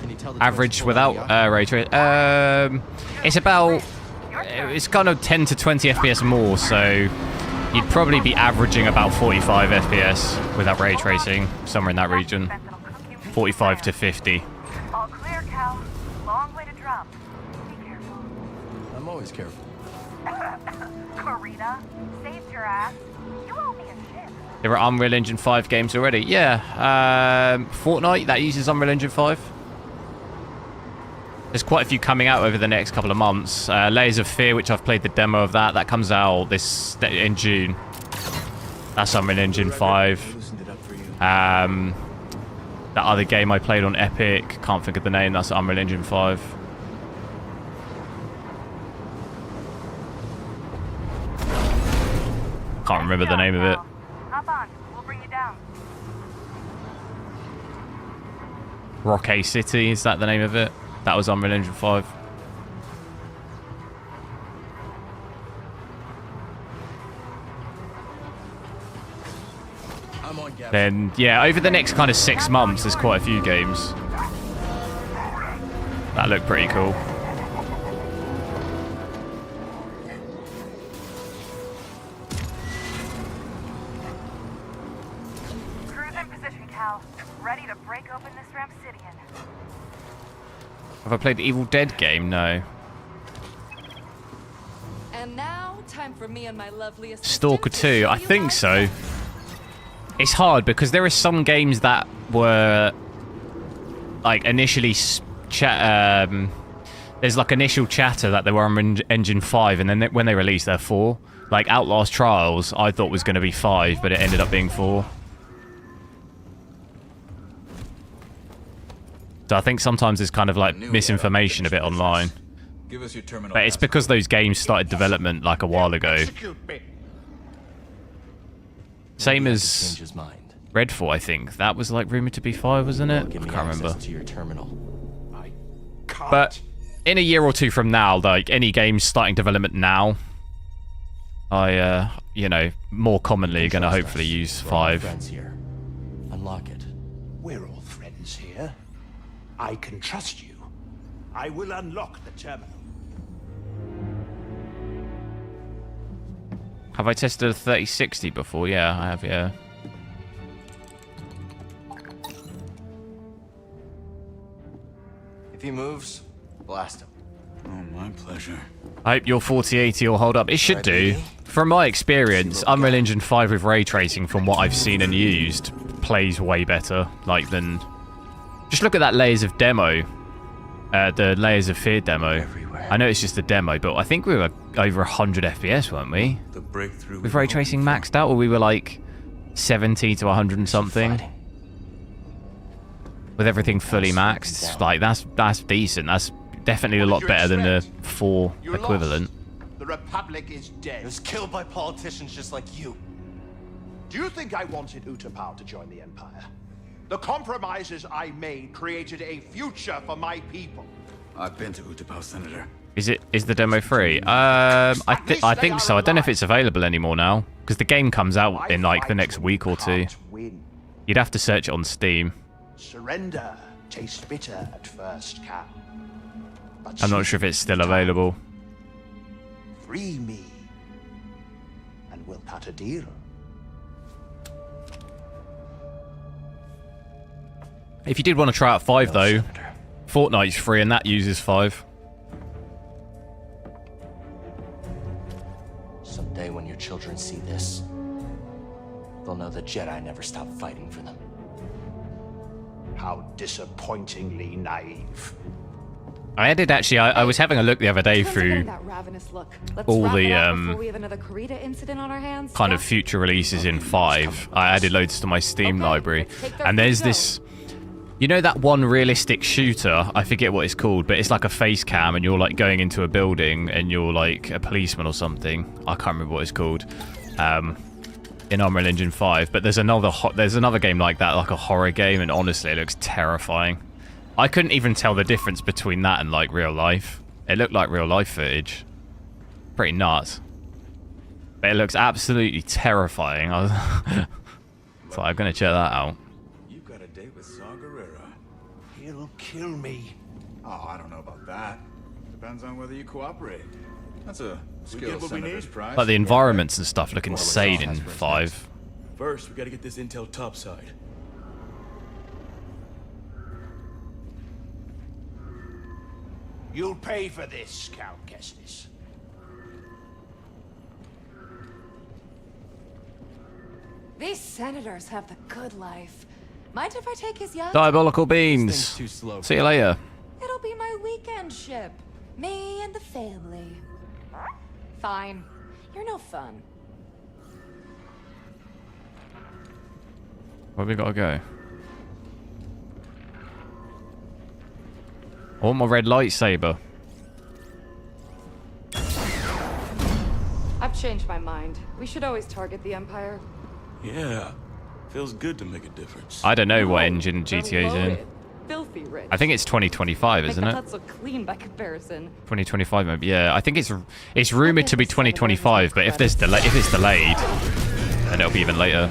Can you tell the Average without ray tracing. It's about, it's kind of 10 to 20 FPS more, so you'd probably be averaging about 45 FPS without ray tracing, somewhere in that region. 45 to 50. All clear, Cal. Long way to drop. Be careful. I'm always careful. Karina, saved your ass. You owe me a shit. There are Unreal Engine 5 games already. Yeah. Fortnite, that uses Unreal Engine 5. There's quite a few coming out over the next couple of months. Layers of Fear, which I've played the demo of that. That comes out in June. That's Unreal Engine 5. That other game I played on Epic, can't think of the name, that's Unreal Engine 5. Can't remember the name of it. Hop on, we'll bring you down. Rock City, is that the name of it? That was Unreal Engine 5. I'm on gas. Then, yeah, over the next kind of 6 months, there's quite a few games. That looked pretty cool. Cruise in position, Cal. Ready to break open this Ramsidian. Have I played the Evil Dead game? No. And now, time for me and my lovely assistant. Stalker 2, I think so. It's hard because there are some games that were like initially there's like initial chatter that they were on Engine 5, and then when they released, they're 4. Like Outlast Trials, I thought was going to be 5, but it ended up being 4. So I think sometimes there's kind of like misinformation a bit online. Give us your terminal. But it's because those games started development like a while ago. Same as Redfall, I think. That was like rumored to be 5, wasn't it? I can't remember. To your terminal. But in a year or 2 from now, like any games starting development now, I, you know, more commonly going to hopefully use 5. Friends here. Unlock it. We're all friends here. I can trust you. I will unlock the terminal. Have I tested a 3060 before? Yeah, I have, yeah. If he moves, blast him. Oh, my pleasure. I hope your 4080 will hold up. It should do. From my experience, Unreal Engine 5 with ray tracing, from what I've seen and used, plays way better. Like, than... Just look at that Layers of demo. The Layers of Fear demo. I know it's just a demo, but I think we were over 100 FPS, weren't we? The breakthrough With ray tracing maxed out, or we were like 70 to 100 and something? With everything fully maxed, like that's decent. That's definitely a lot better than the 4 equivalent. The Republic is dead. It was killed by politicians just like you. Do you think I wanted Utapau to join the Empire? The compromises I made created a future for my people. I've been to Utapau, Senator. Is the demo free? I think so. I don't know if it's available anymore now, because the game comes out in like the next week or 2. You'd have to search it on Steam. Surrender tastes bitter at first, Cal. But I'm not sure if it's still available. free me, and we'll cut a deal. If you did want to try out 5 though, Fortnite's free and that uses 5. Someday when your children see this, they'll know the Jedi never stopped fighting for them. How disappointingly naive. I did actually. I was having a look the other day through That ravenous look. Let's all wrap the it up before we have another Karita incident on our hands. kind Yeah? of future releases in 5. I added loads to my Steam library, and there's this. You know that one realistic shooter? I forget what it's called, but it's like a face cam, and you're like going into a building, and you're like a policeman or something. I can't remember what it's called. In Unreal Engine 5, but there's another game like that, like a horror game, and honestly, it looks terrifying. I couldn't even tell the difference between that and like real life. It looked like real life footage. Pretty nuts. But it looks absolutely terrifying. I was so I'm gonna check that out. You got a date with Saw Gerrera. He'll kill me. Oh, I don't know about that. Depends on whether you cooperate. That's a We get what we need. Like the environments and stuff look insane in 5. First, we gotta get this intel topside. You'll pay for this, Scout Kestis. These senators have the good life. Mind if I take his yacht? Diabolical beans. See you later. It'll be my weekend ship. Me and the family. Fine. You're no fun. Where we gotta go? I want my red lightsaber. I've changed my mind. We should always target the Empire. Yeah. Feels good to make a difference. I don't know what engine GTA's in. Filthy rich. I think it's 2025, isn't it? That's so clean by comparison. 2025 maybe. Yeah, I think it's rumored to be 2025, but if it's delayed, then it'll be even later.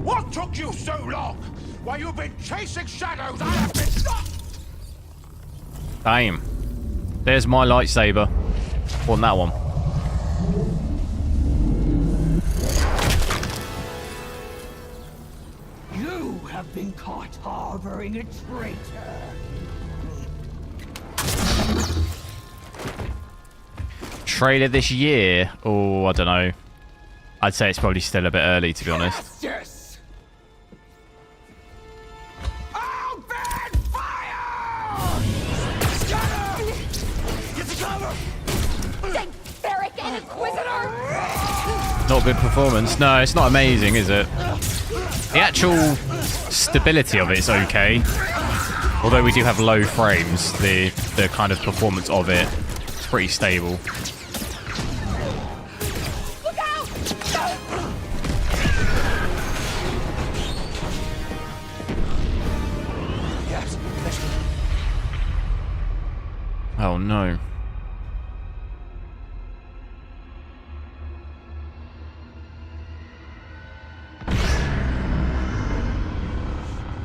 What took you so long? While you've been chasing shadows, I have been stopped! Damn. There's my lightsaber. On that one. You have been caught harboring a traitor. Trailer this year? Oh, I don't know. I'd say it's probably still a bit early, to be honest. Yes! Not good performance. No, it's not amazing, is it? The actual stability of it is okay. Although we do have low frames, the kind of performance of it is pretty stable. Look out! Oh no.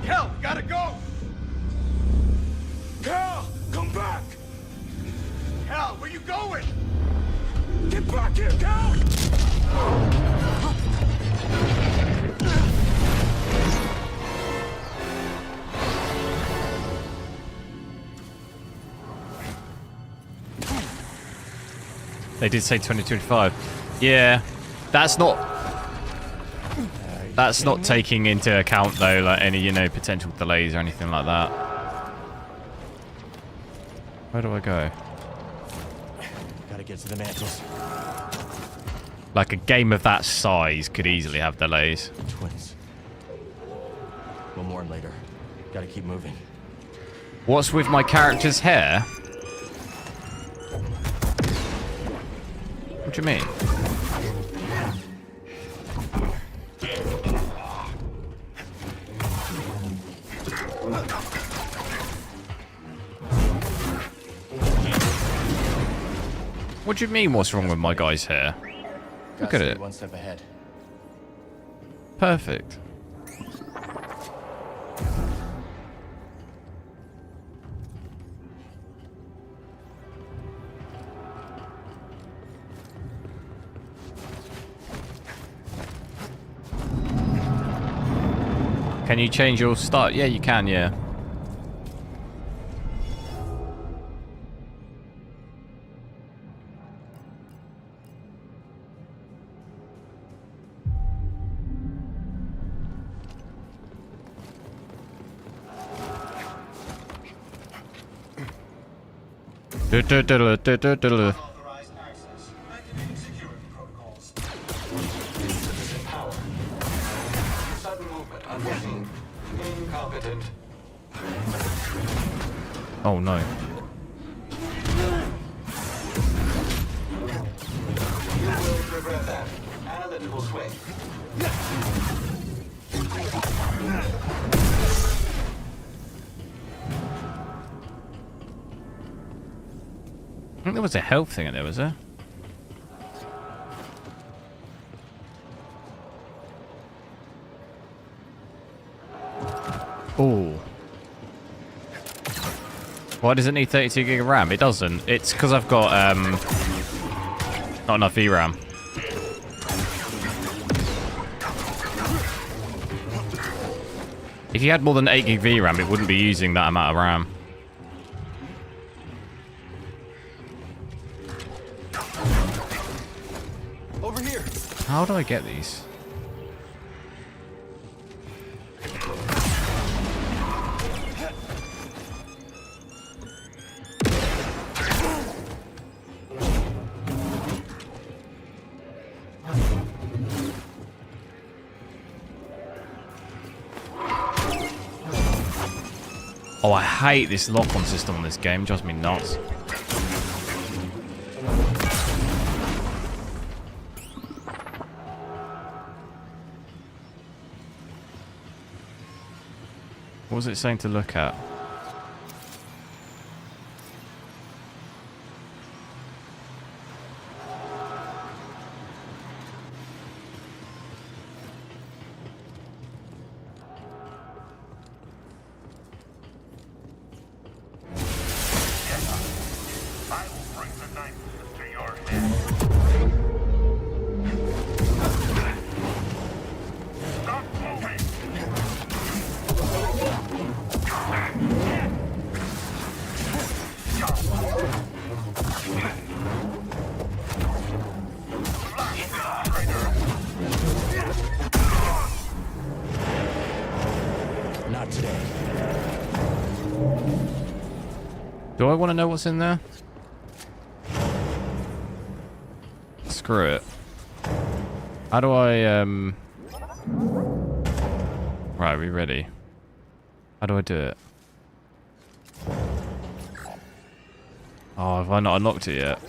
Cal, gotta go! Cal, come back! Cal, where you going? Get back here, Cal! They did say 2025. Yeah, that's not taking into account though, like any, you know, potential delays or anything like that. Where do I go? Gotta get to the mantles. Like a game of that size could easily have delays. Twins. One more later. Gotta keep moving. What's with my character's hair? What do you mean? What do you mean, what's wrong with my guy's hair? Look at it. One step ahead. Perfect. Can you change your start? Yeah, you can, yeah. Unauthorized access. Activating security protocols. Insufficient power. Sudden movement unforeseen. Incompetent. Oh no. You will regret that. Analytical swing. I think there was a health thing in there, was there? Oh. Why does it need 32 gig of RAM? It doesn't. It's because I've got not enough VRAM. If you had more than 8 gig VRAM, it wouldn't be using that amount of RAM. Over here. How do I get these? Oh, I hate this lock-on system on this game. It drives me nuts. What was it saying to look at? Not today. Do I want to know what's in there? Screw it. How do I, Right, are we ready? How do I do it? Oh, have I not unlocked it yet?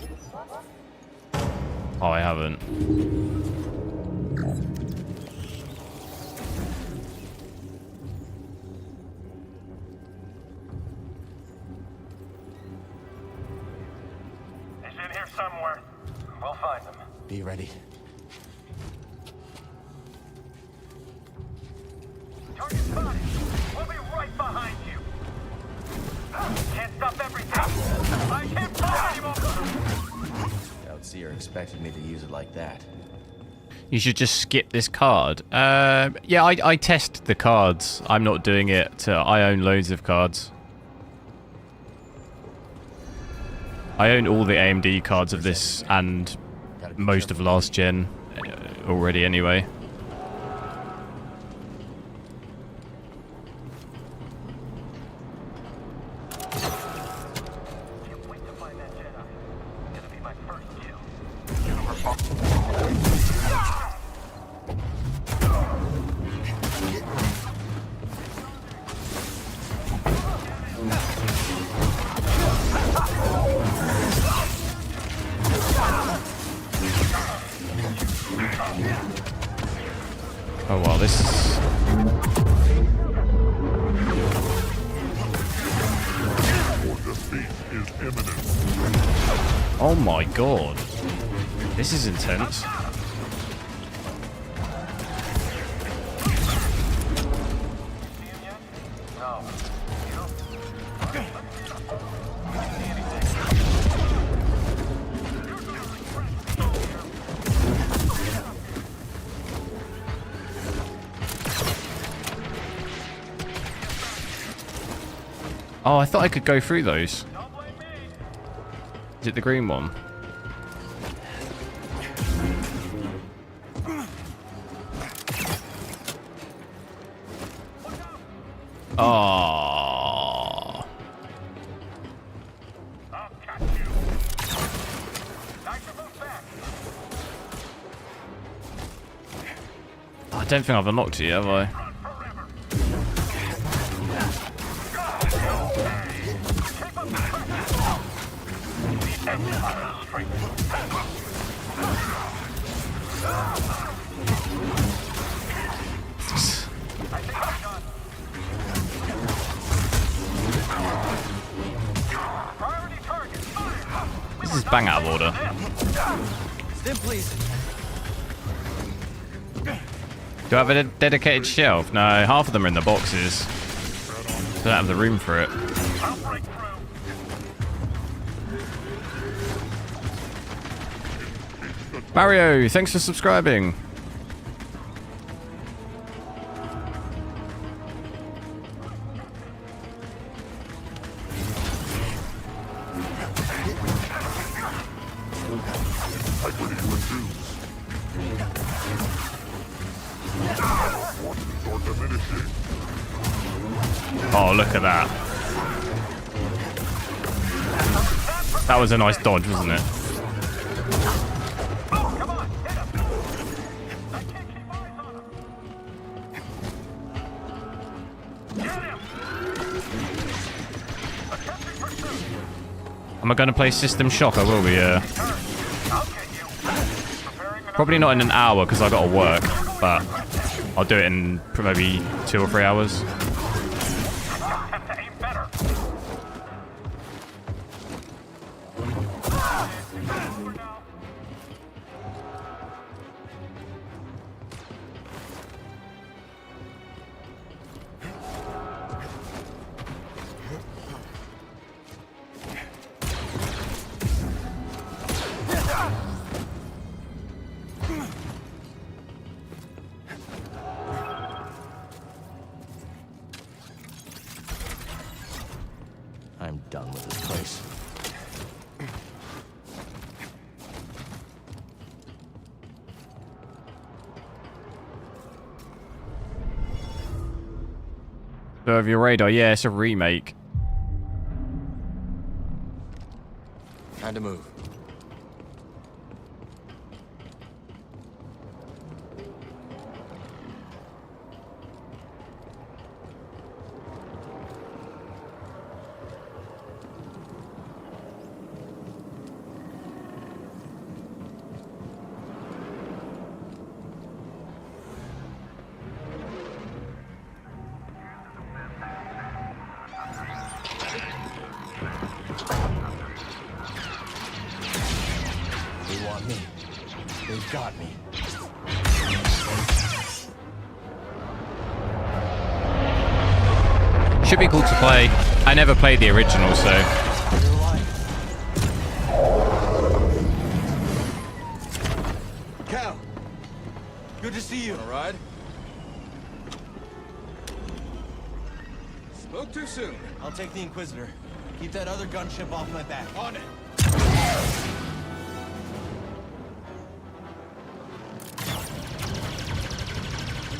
Oh, I haven't. He's in here somewhere. We'll find him. Be ready. Target spotted. We'll be right behind you. Can't stop everything. I can't fight anymore. Don't see you're expecting me to use it like that. You should just skip this card. Yeah, I test the cards. I'm not doing it. I own loads of cards. I own all the AMD cards of this and most of last gen already anyway. Oh well, this is... Your defeat is imminent. Oh my god. This is intense. Oh, I thought I could go through those. Is it the green one? Oh. I don't think I've unlocked it yet, have I? This is bang out of order. Then please. Do I have a dedicated shelf? No, half of them are in the boxes. don't have the room for it. I'll break through. Mario, thanks for subscribing. Oh, look at that. That was a nice dodge, wasn't it? Am I going to play System Shock? I will be, probably not in an hour because I got to work, but I'll do it in maybe 2 or 3 hours. I'm done with this place. Of your radar, yeah, it's a remake. Time to move. Got me. Should be cool to play. I never played the original, so. Cal, good to see you. All right. Spoke too soon. I'll take the Inquisitor. Keep that other gunship off my back. On it.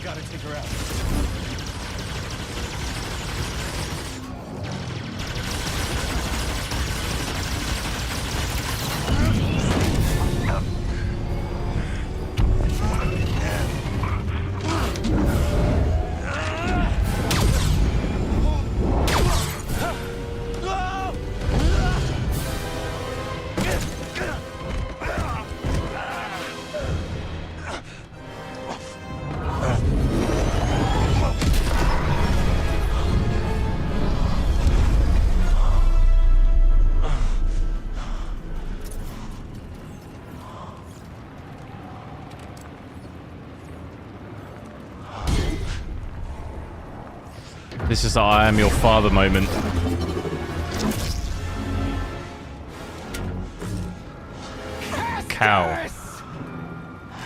Gotta take her out. This is the I am your father moment. Cow.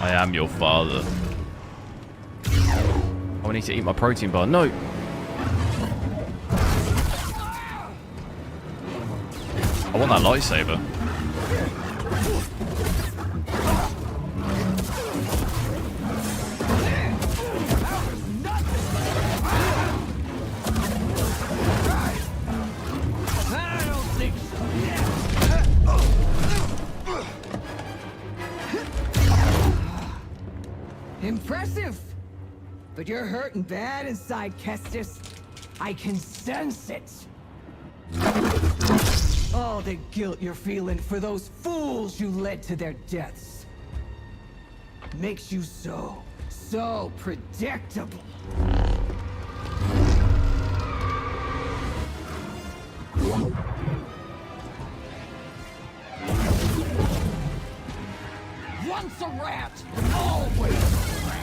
I am your father. Oh, I need to eat my protein bar. No. I want that lightsaber. Impressive! But you're hurting bad inside, Kestis. I can sense it. All the guilt you're feeling for those fools you led to their deaths makes you so predictable. Once a rat, always a rat.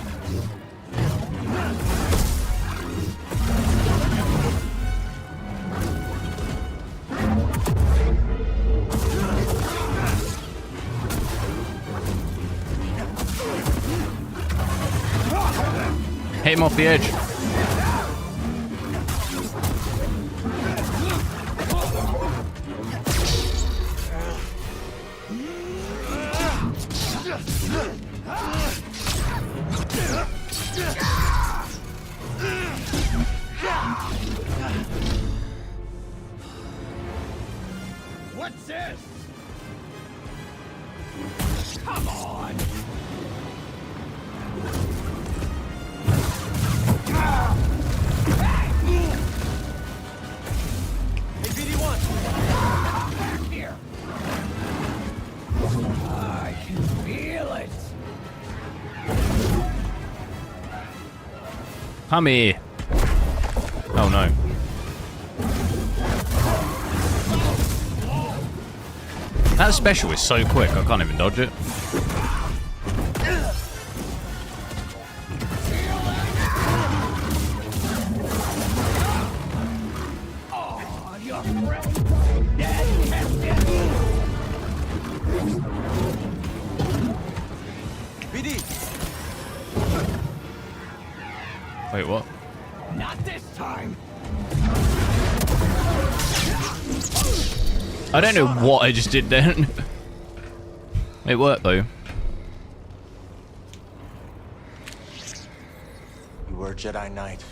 Hit him off the edge. What's this? Come on! Hey, BD1! Back here! I can feel it! Come here. Oh no. That special is so quick, I can't even dodge it. Oh, you're dead. BD! Wait, what? Not this time. I don't know what I just did then. It worked though. You were a Jedi Knight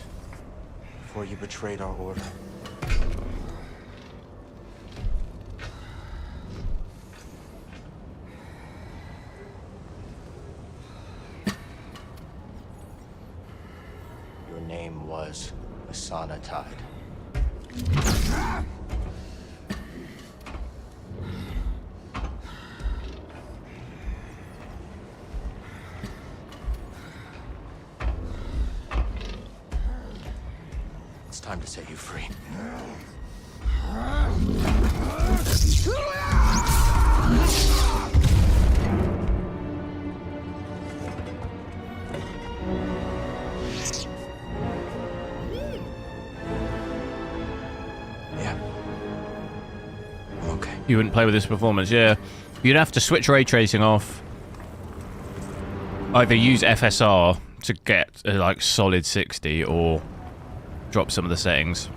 before you betrayed our order. Your name was Asana Tide. It's time to set you free. Yeah. I'm okay. You wouldn't play with this performance, yeah. You'd have to switch ray tracing off. Either use FSR to get like solid 60 or drop some of the settings.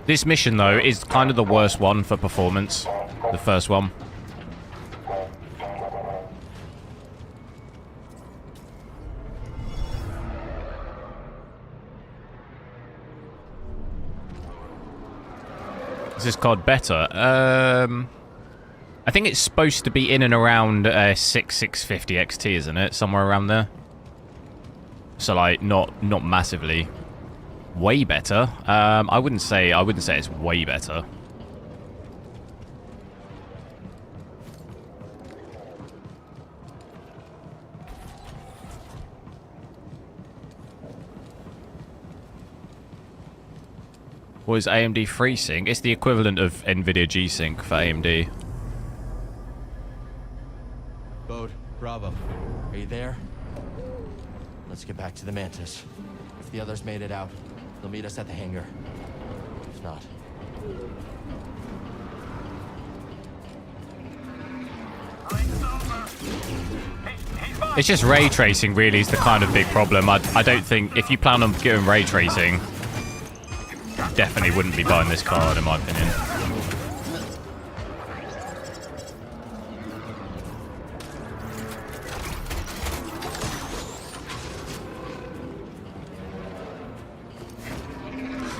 This mission though is kind of the worst one for performance, the first one. Is this card better? I think it's supposed to be in and around 650 XT, isn't it? Somewhere around there. So like not massively. Way better. I wouldn't say it's way better. What is AMD FreeSync? It's the equivalent of NVIDIA G-Sync for AMD. Bode, Bravo. Are you there? Let's get back to the Mantis. If the others made it out, they'll meet us at the hangar. If not... It's just ray tracing really is the kind of big problem. I don't think, if you plan on getting ray tracing, definitely wouldn't be buying this card in my opinion.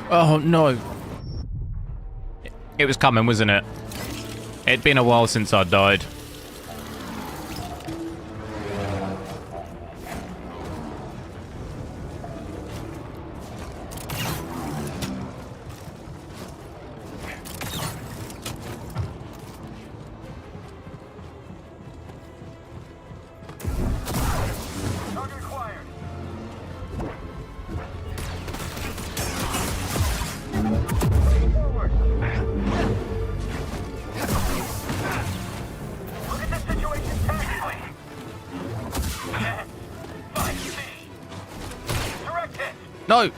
Oh no. It was coming, wasn't it? It'd been a while since I died. No!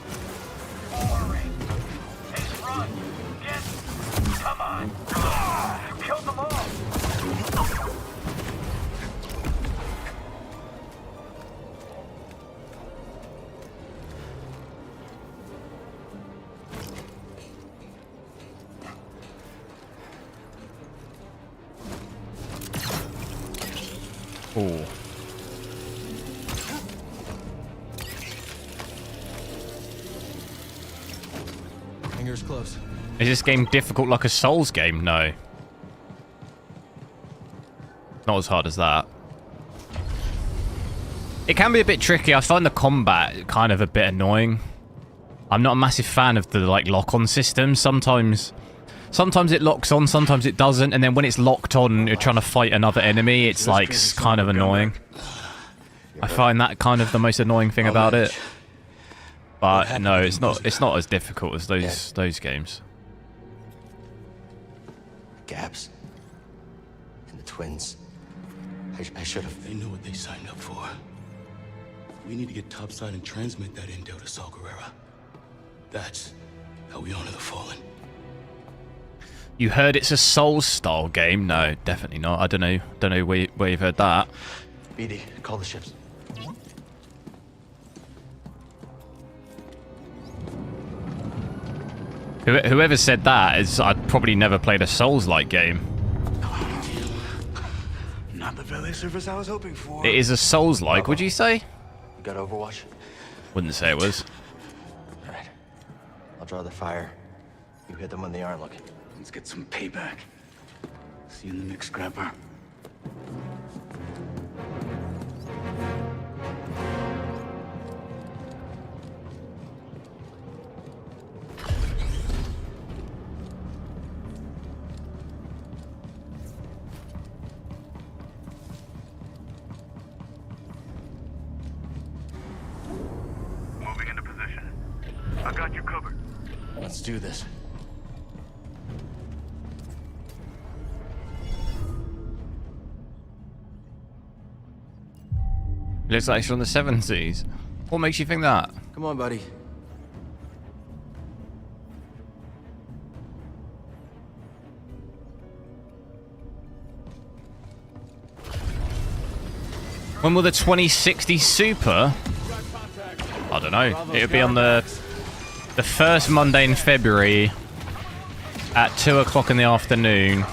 Come on. You killed them all. Oh. Fingers close. Is this game difficult like a Souls game? No. Not as hard as that. It can be a bit tricky. I find the combat kind of a bit annoying. I'm not a massive fan of the like lock-on system. Sometimes it locks on, sometimes it doesn't, and then when it's locked on, you're trying to fight another enemy. It's like kind of annoying. I find that kind of the most annoying thing about it. But no, it's not as difficult as those games. Gaps. And the twins. I should have. They know what they signed up for. We need to get topside and transmit that intel to Saw Gerrera. That's how we honor the fallen. You heard it's a Souls-style game? No, definitely not. I don't know where you've heard that. BD, call the ships. Whoever said that is, I'd probably never played a Souls-like game. Not the valet service I was hoping for. It is a Souls-like, would you say? You got Overwatch? Wouldn't say it was. Alright. I'll draw the fire. You hit them when they aren't looking. Let's get some payback. See you in the mix, Scrapper. Moving into position. I got you covered. Let's do this. Looks like it's from the 70s. What makes you think that? Come on, buddy. When will the 2060 Super? I don't know. It'll be on the first Monday in February at 2 o'clock in the afternoon.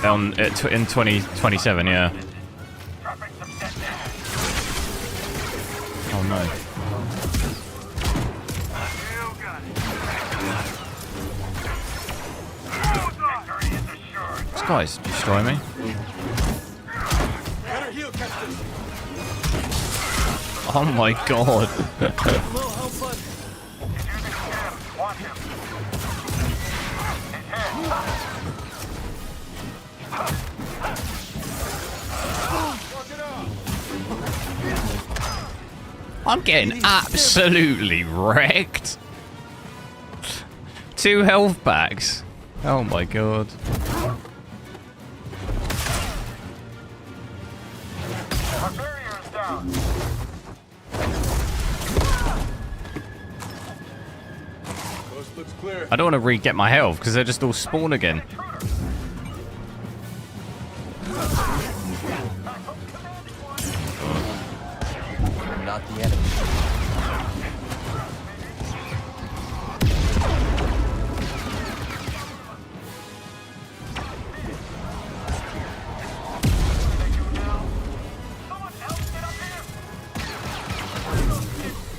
In 2027, yeah. Oh no. This guy's destroying me. Oh my god. I'm getting absolutely wrecked. 2 health packs. Oh my god. Our barrier is down. Coast looks clear. I don't want to re-get my health because they're just all spawn again. Not the enemy.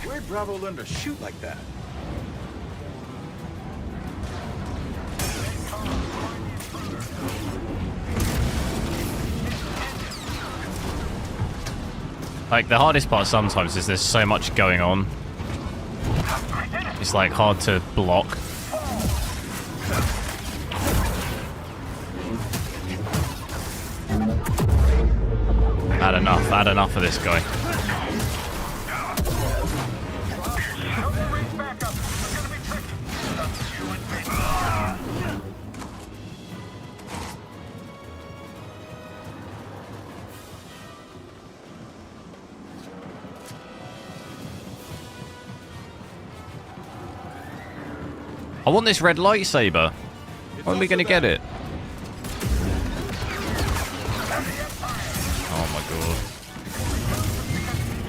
Where'd Bravo learn to shoot like that? Like, the hardest part sometimes is there's so much going on. It's like hard to block. Add enough of this guy. I want this red lightsaber. When are we going to get it? Oh my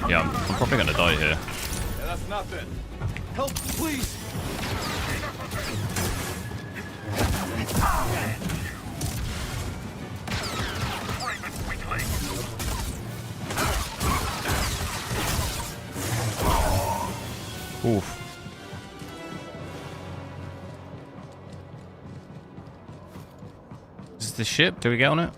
god. Yeah, I'm probably going to die here. Yeah, that's nothing. Help, please. Oof. Is this the ship? Do we get on it?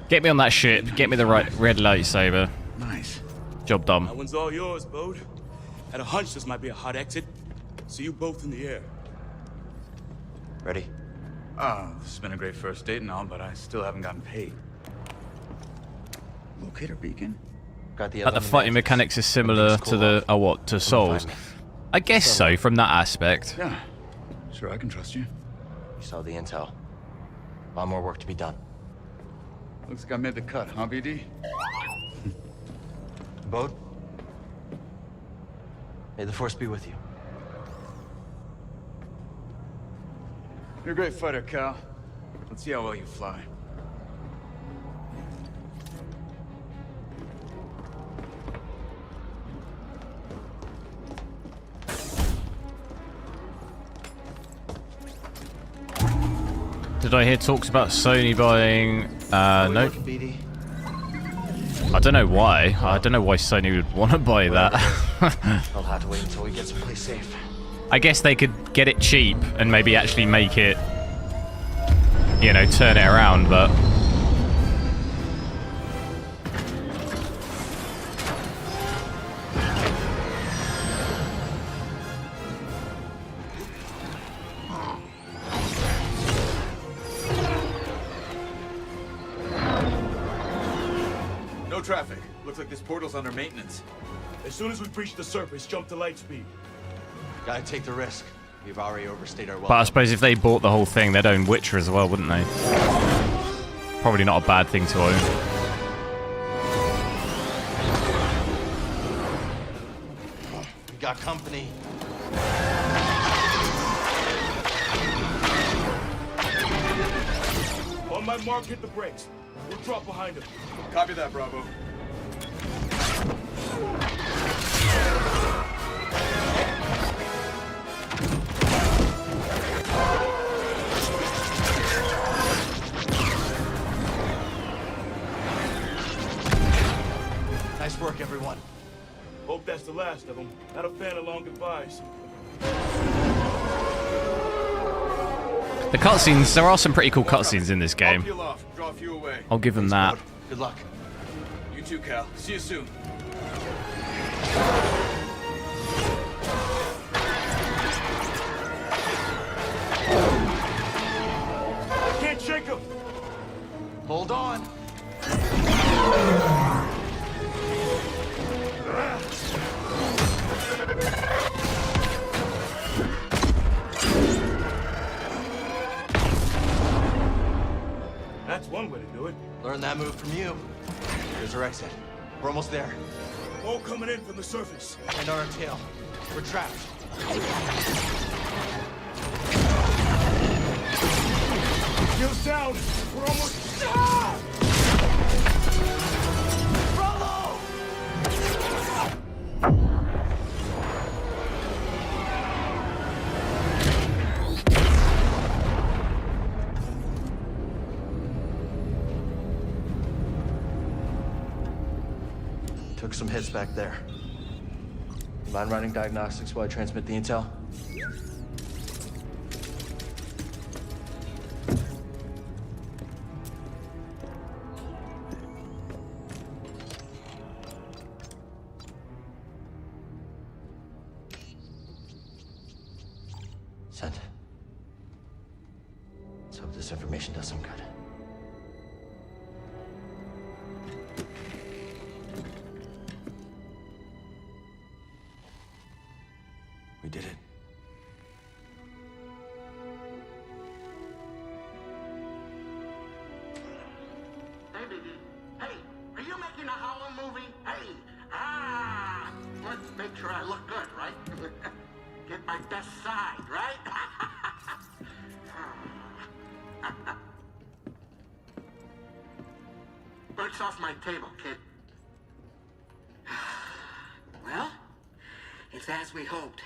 Get me on that ship. Get me the right red lightsaber. Nice. Job done. That one's all yours, Bode. Had a hunch this might be a hot exit. See you both in the air. Ready? Oh, this has been a great first date and all, but I still haven't gotten paid. Locator beacon? Got the Like the fighting mechanics is similar to the to Souls. I guess so from that aspect. Yeah. Sure, I can trust you. You saw the intel. A lot more work to be done. Looks like I made the cut, huh, BD? Bode? May the Force be with you. You're a great fighter, Cal. Let's see how well you fly. Did I hear talks about Sony buying? No. I don't know why. I don't know why Sony would want to buy that. I'll have to wait until we get someplace safe. I guess they could get it cheap and maybe actually make it, you know, turn it around, but... No traffic. Looks like this portal's under maintenance. As soon as we breach the surface, jump to light speed. Gotta take the risk. We've already overstayed our welcome. But I suppose if they bought the whole thing, they'd own Witcher as well, wouldn't they? Probably not a bad thing to own. We got company. On my mark, hit the brakes. We'll drop behind him. Copy that, Bravo. Nice work, everyone. Hope that's the last of them. Not a fan of long goodbyes. The cutscenes, there are some pretty cool cutscenes in this game. I'll peel off, draw a few away. I'll give them that. Good luck. You too, Cal. See you soon. Can't shake him. Hold on. That's one way to do it. Learn that move from you. Here's our exit. We're almost there. All coming in from the surface. And on our tail. We're trapped. Shields down. We're almost... Ah! Bravo! Took some hits back there. Mind running diagnostics while I transmit the intel? Sent. Let's hope this information does some good. We did it. make sure I look good, right? Get my best side, right? Books off my table, kid. Well, it's as we hoped.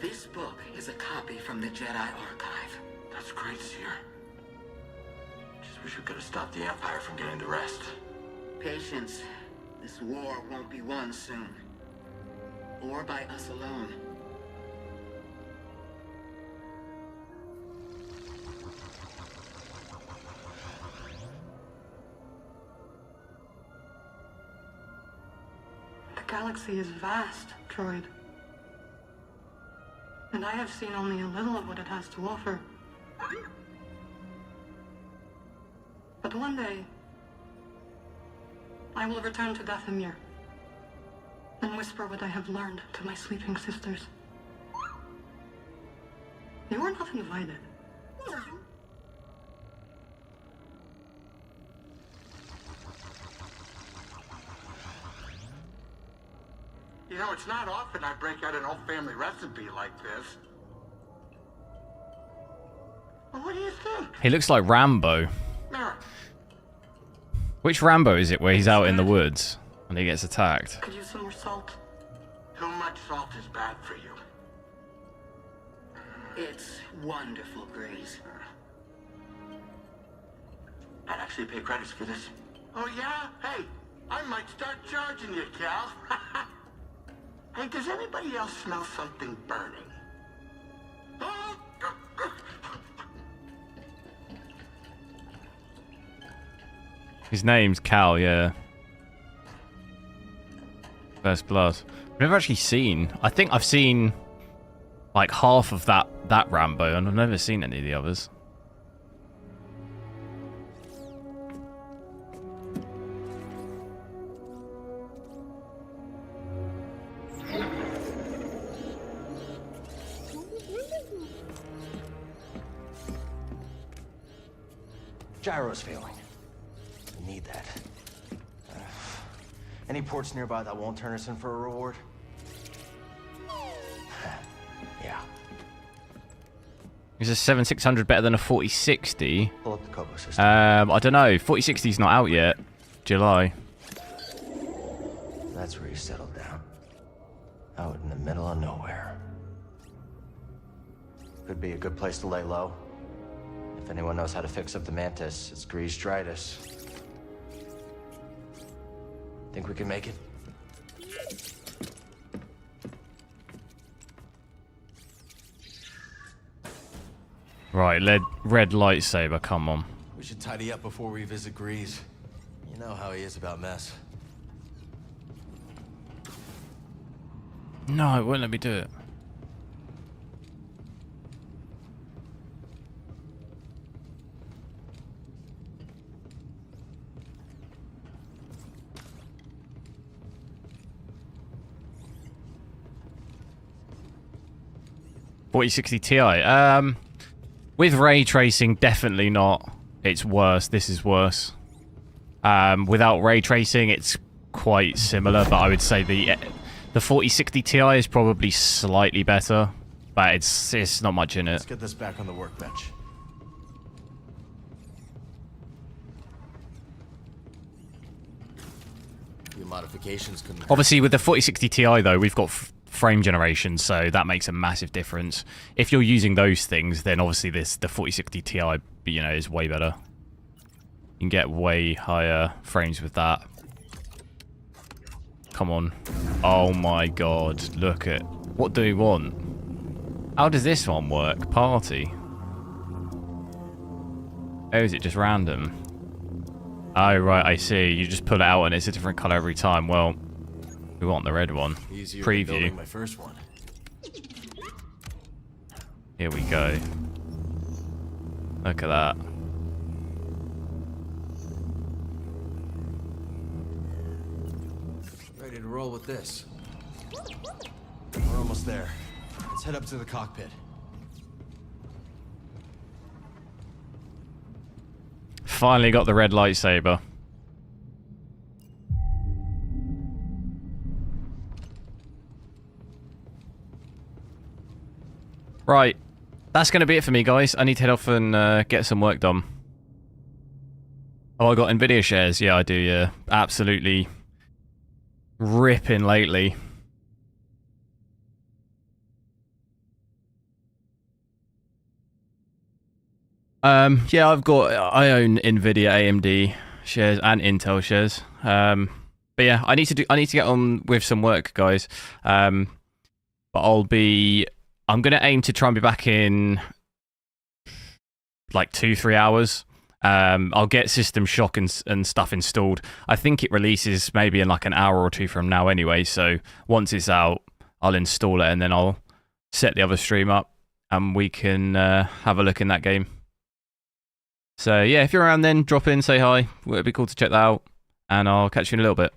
This book is a copy from the Jedi Archive. That's great, Seer. Just wish we could have stopped the Empire from getting the rest. Patience. This war won't be won soon. Or by us alone. The galaxy is vast, droid. And I have seen only a little of what it has to offer. But one day, I will return to Dathomir and whisper what I have learned to my sleeping sisters. You are not invited. You know, it's not often I break out an old family recipe like this. Well, what do you think? He looks like Rambo. Mara, Which Rambo is it where he's out in the woods and he gets attacked? Could use some more salt. too much salt is bad for you. It's wonderful, Grease. I'd actually pay credits for this. Oh, yeah? Hey, I might start charging you, Cal. Hey, does anybody else smell something burning? His name's Cal, yeah. First Blood. I've never actually seen. I think I've seen like half of that Rambo, and I've never seen any of the others. Gyro's failing. We need that. Any ports nearby that won't turn us in for a reward? Yeah. Is a 7600 better than a 4060? Pull up the Kobo system. I don't know. 4060's not out yet. July. That's where you settled down. Out in the middle of nowhere. Could be a good place to lay low. If anyone knows how to fix up the Mantis, it's Grease Dritus. Think we can make it? Right, red lightsaber, come on. We should tidy up before we visit Grease. You know how he is about mess. No, it won't let me do it. $4060 Ti. With ray tracing, definitely not. It's worse. This is worse. Without ray tracing, it's quite similar, but I would say the 4060 Ti is probably slightly better, but it's not much in it. Let's get this back on the workbench. Your modifications can... Obviously, with the 4060 Ti, though, we've got frame generation, so that makes a massive difference. If you're using those things, then obviously the 4060 Ti, you know, is way better. You can get way higher frames with that. Come on. Oh my god, look at... What do we want? How does this one work? Party. Oh, is it just random? Oh, right, I see. You just pull it out and it's a different color every time. Well, we want the red one. Easier Preview. than building my first one. Here we go. Look at that. Ready to roll with this. We're almost there. Let's head up to the cockpit. Finally got the red lightsaber. Right. That's going to be it for me, guys. I need to head off and get some work done. Oh, I got nvidia shares. Yeah, I do, yeah. Absolutely ripping lately. Yeah, I own nvidia, AMD shares and Intel shares. But yeah, I need to get on with some work, guys. But I'm gonna aim to try and be back in like 2-3 hours. I'll get System Shock and stuff installed. I think it releases maybe in like an hour or two from now anyway, so once it's out, I'll install it and then I'll set the other stream up and we can have a look in that game. So yeah, if you're around then, drop in, say hi. It'd be cool to check that out, and I'll catch you in a little bit.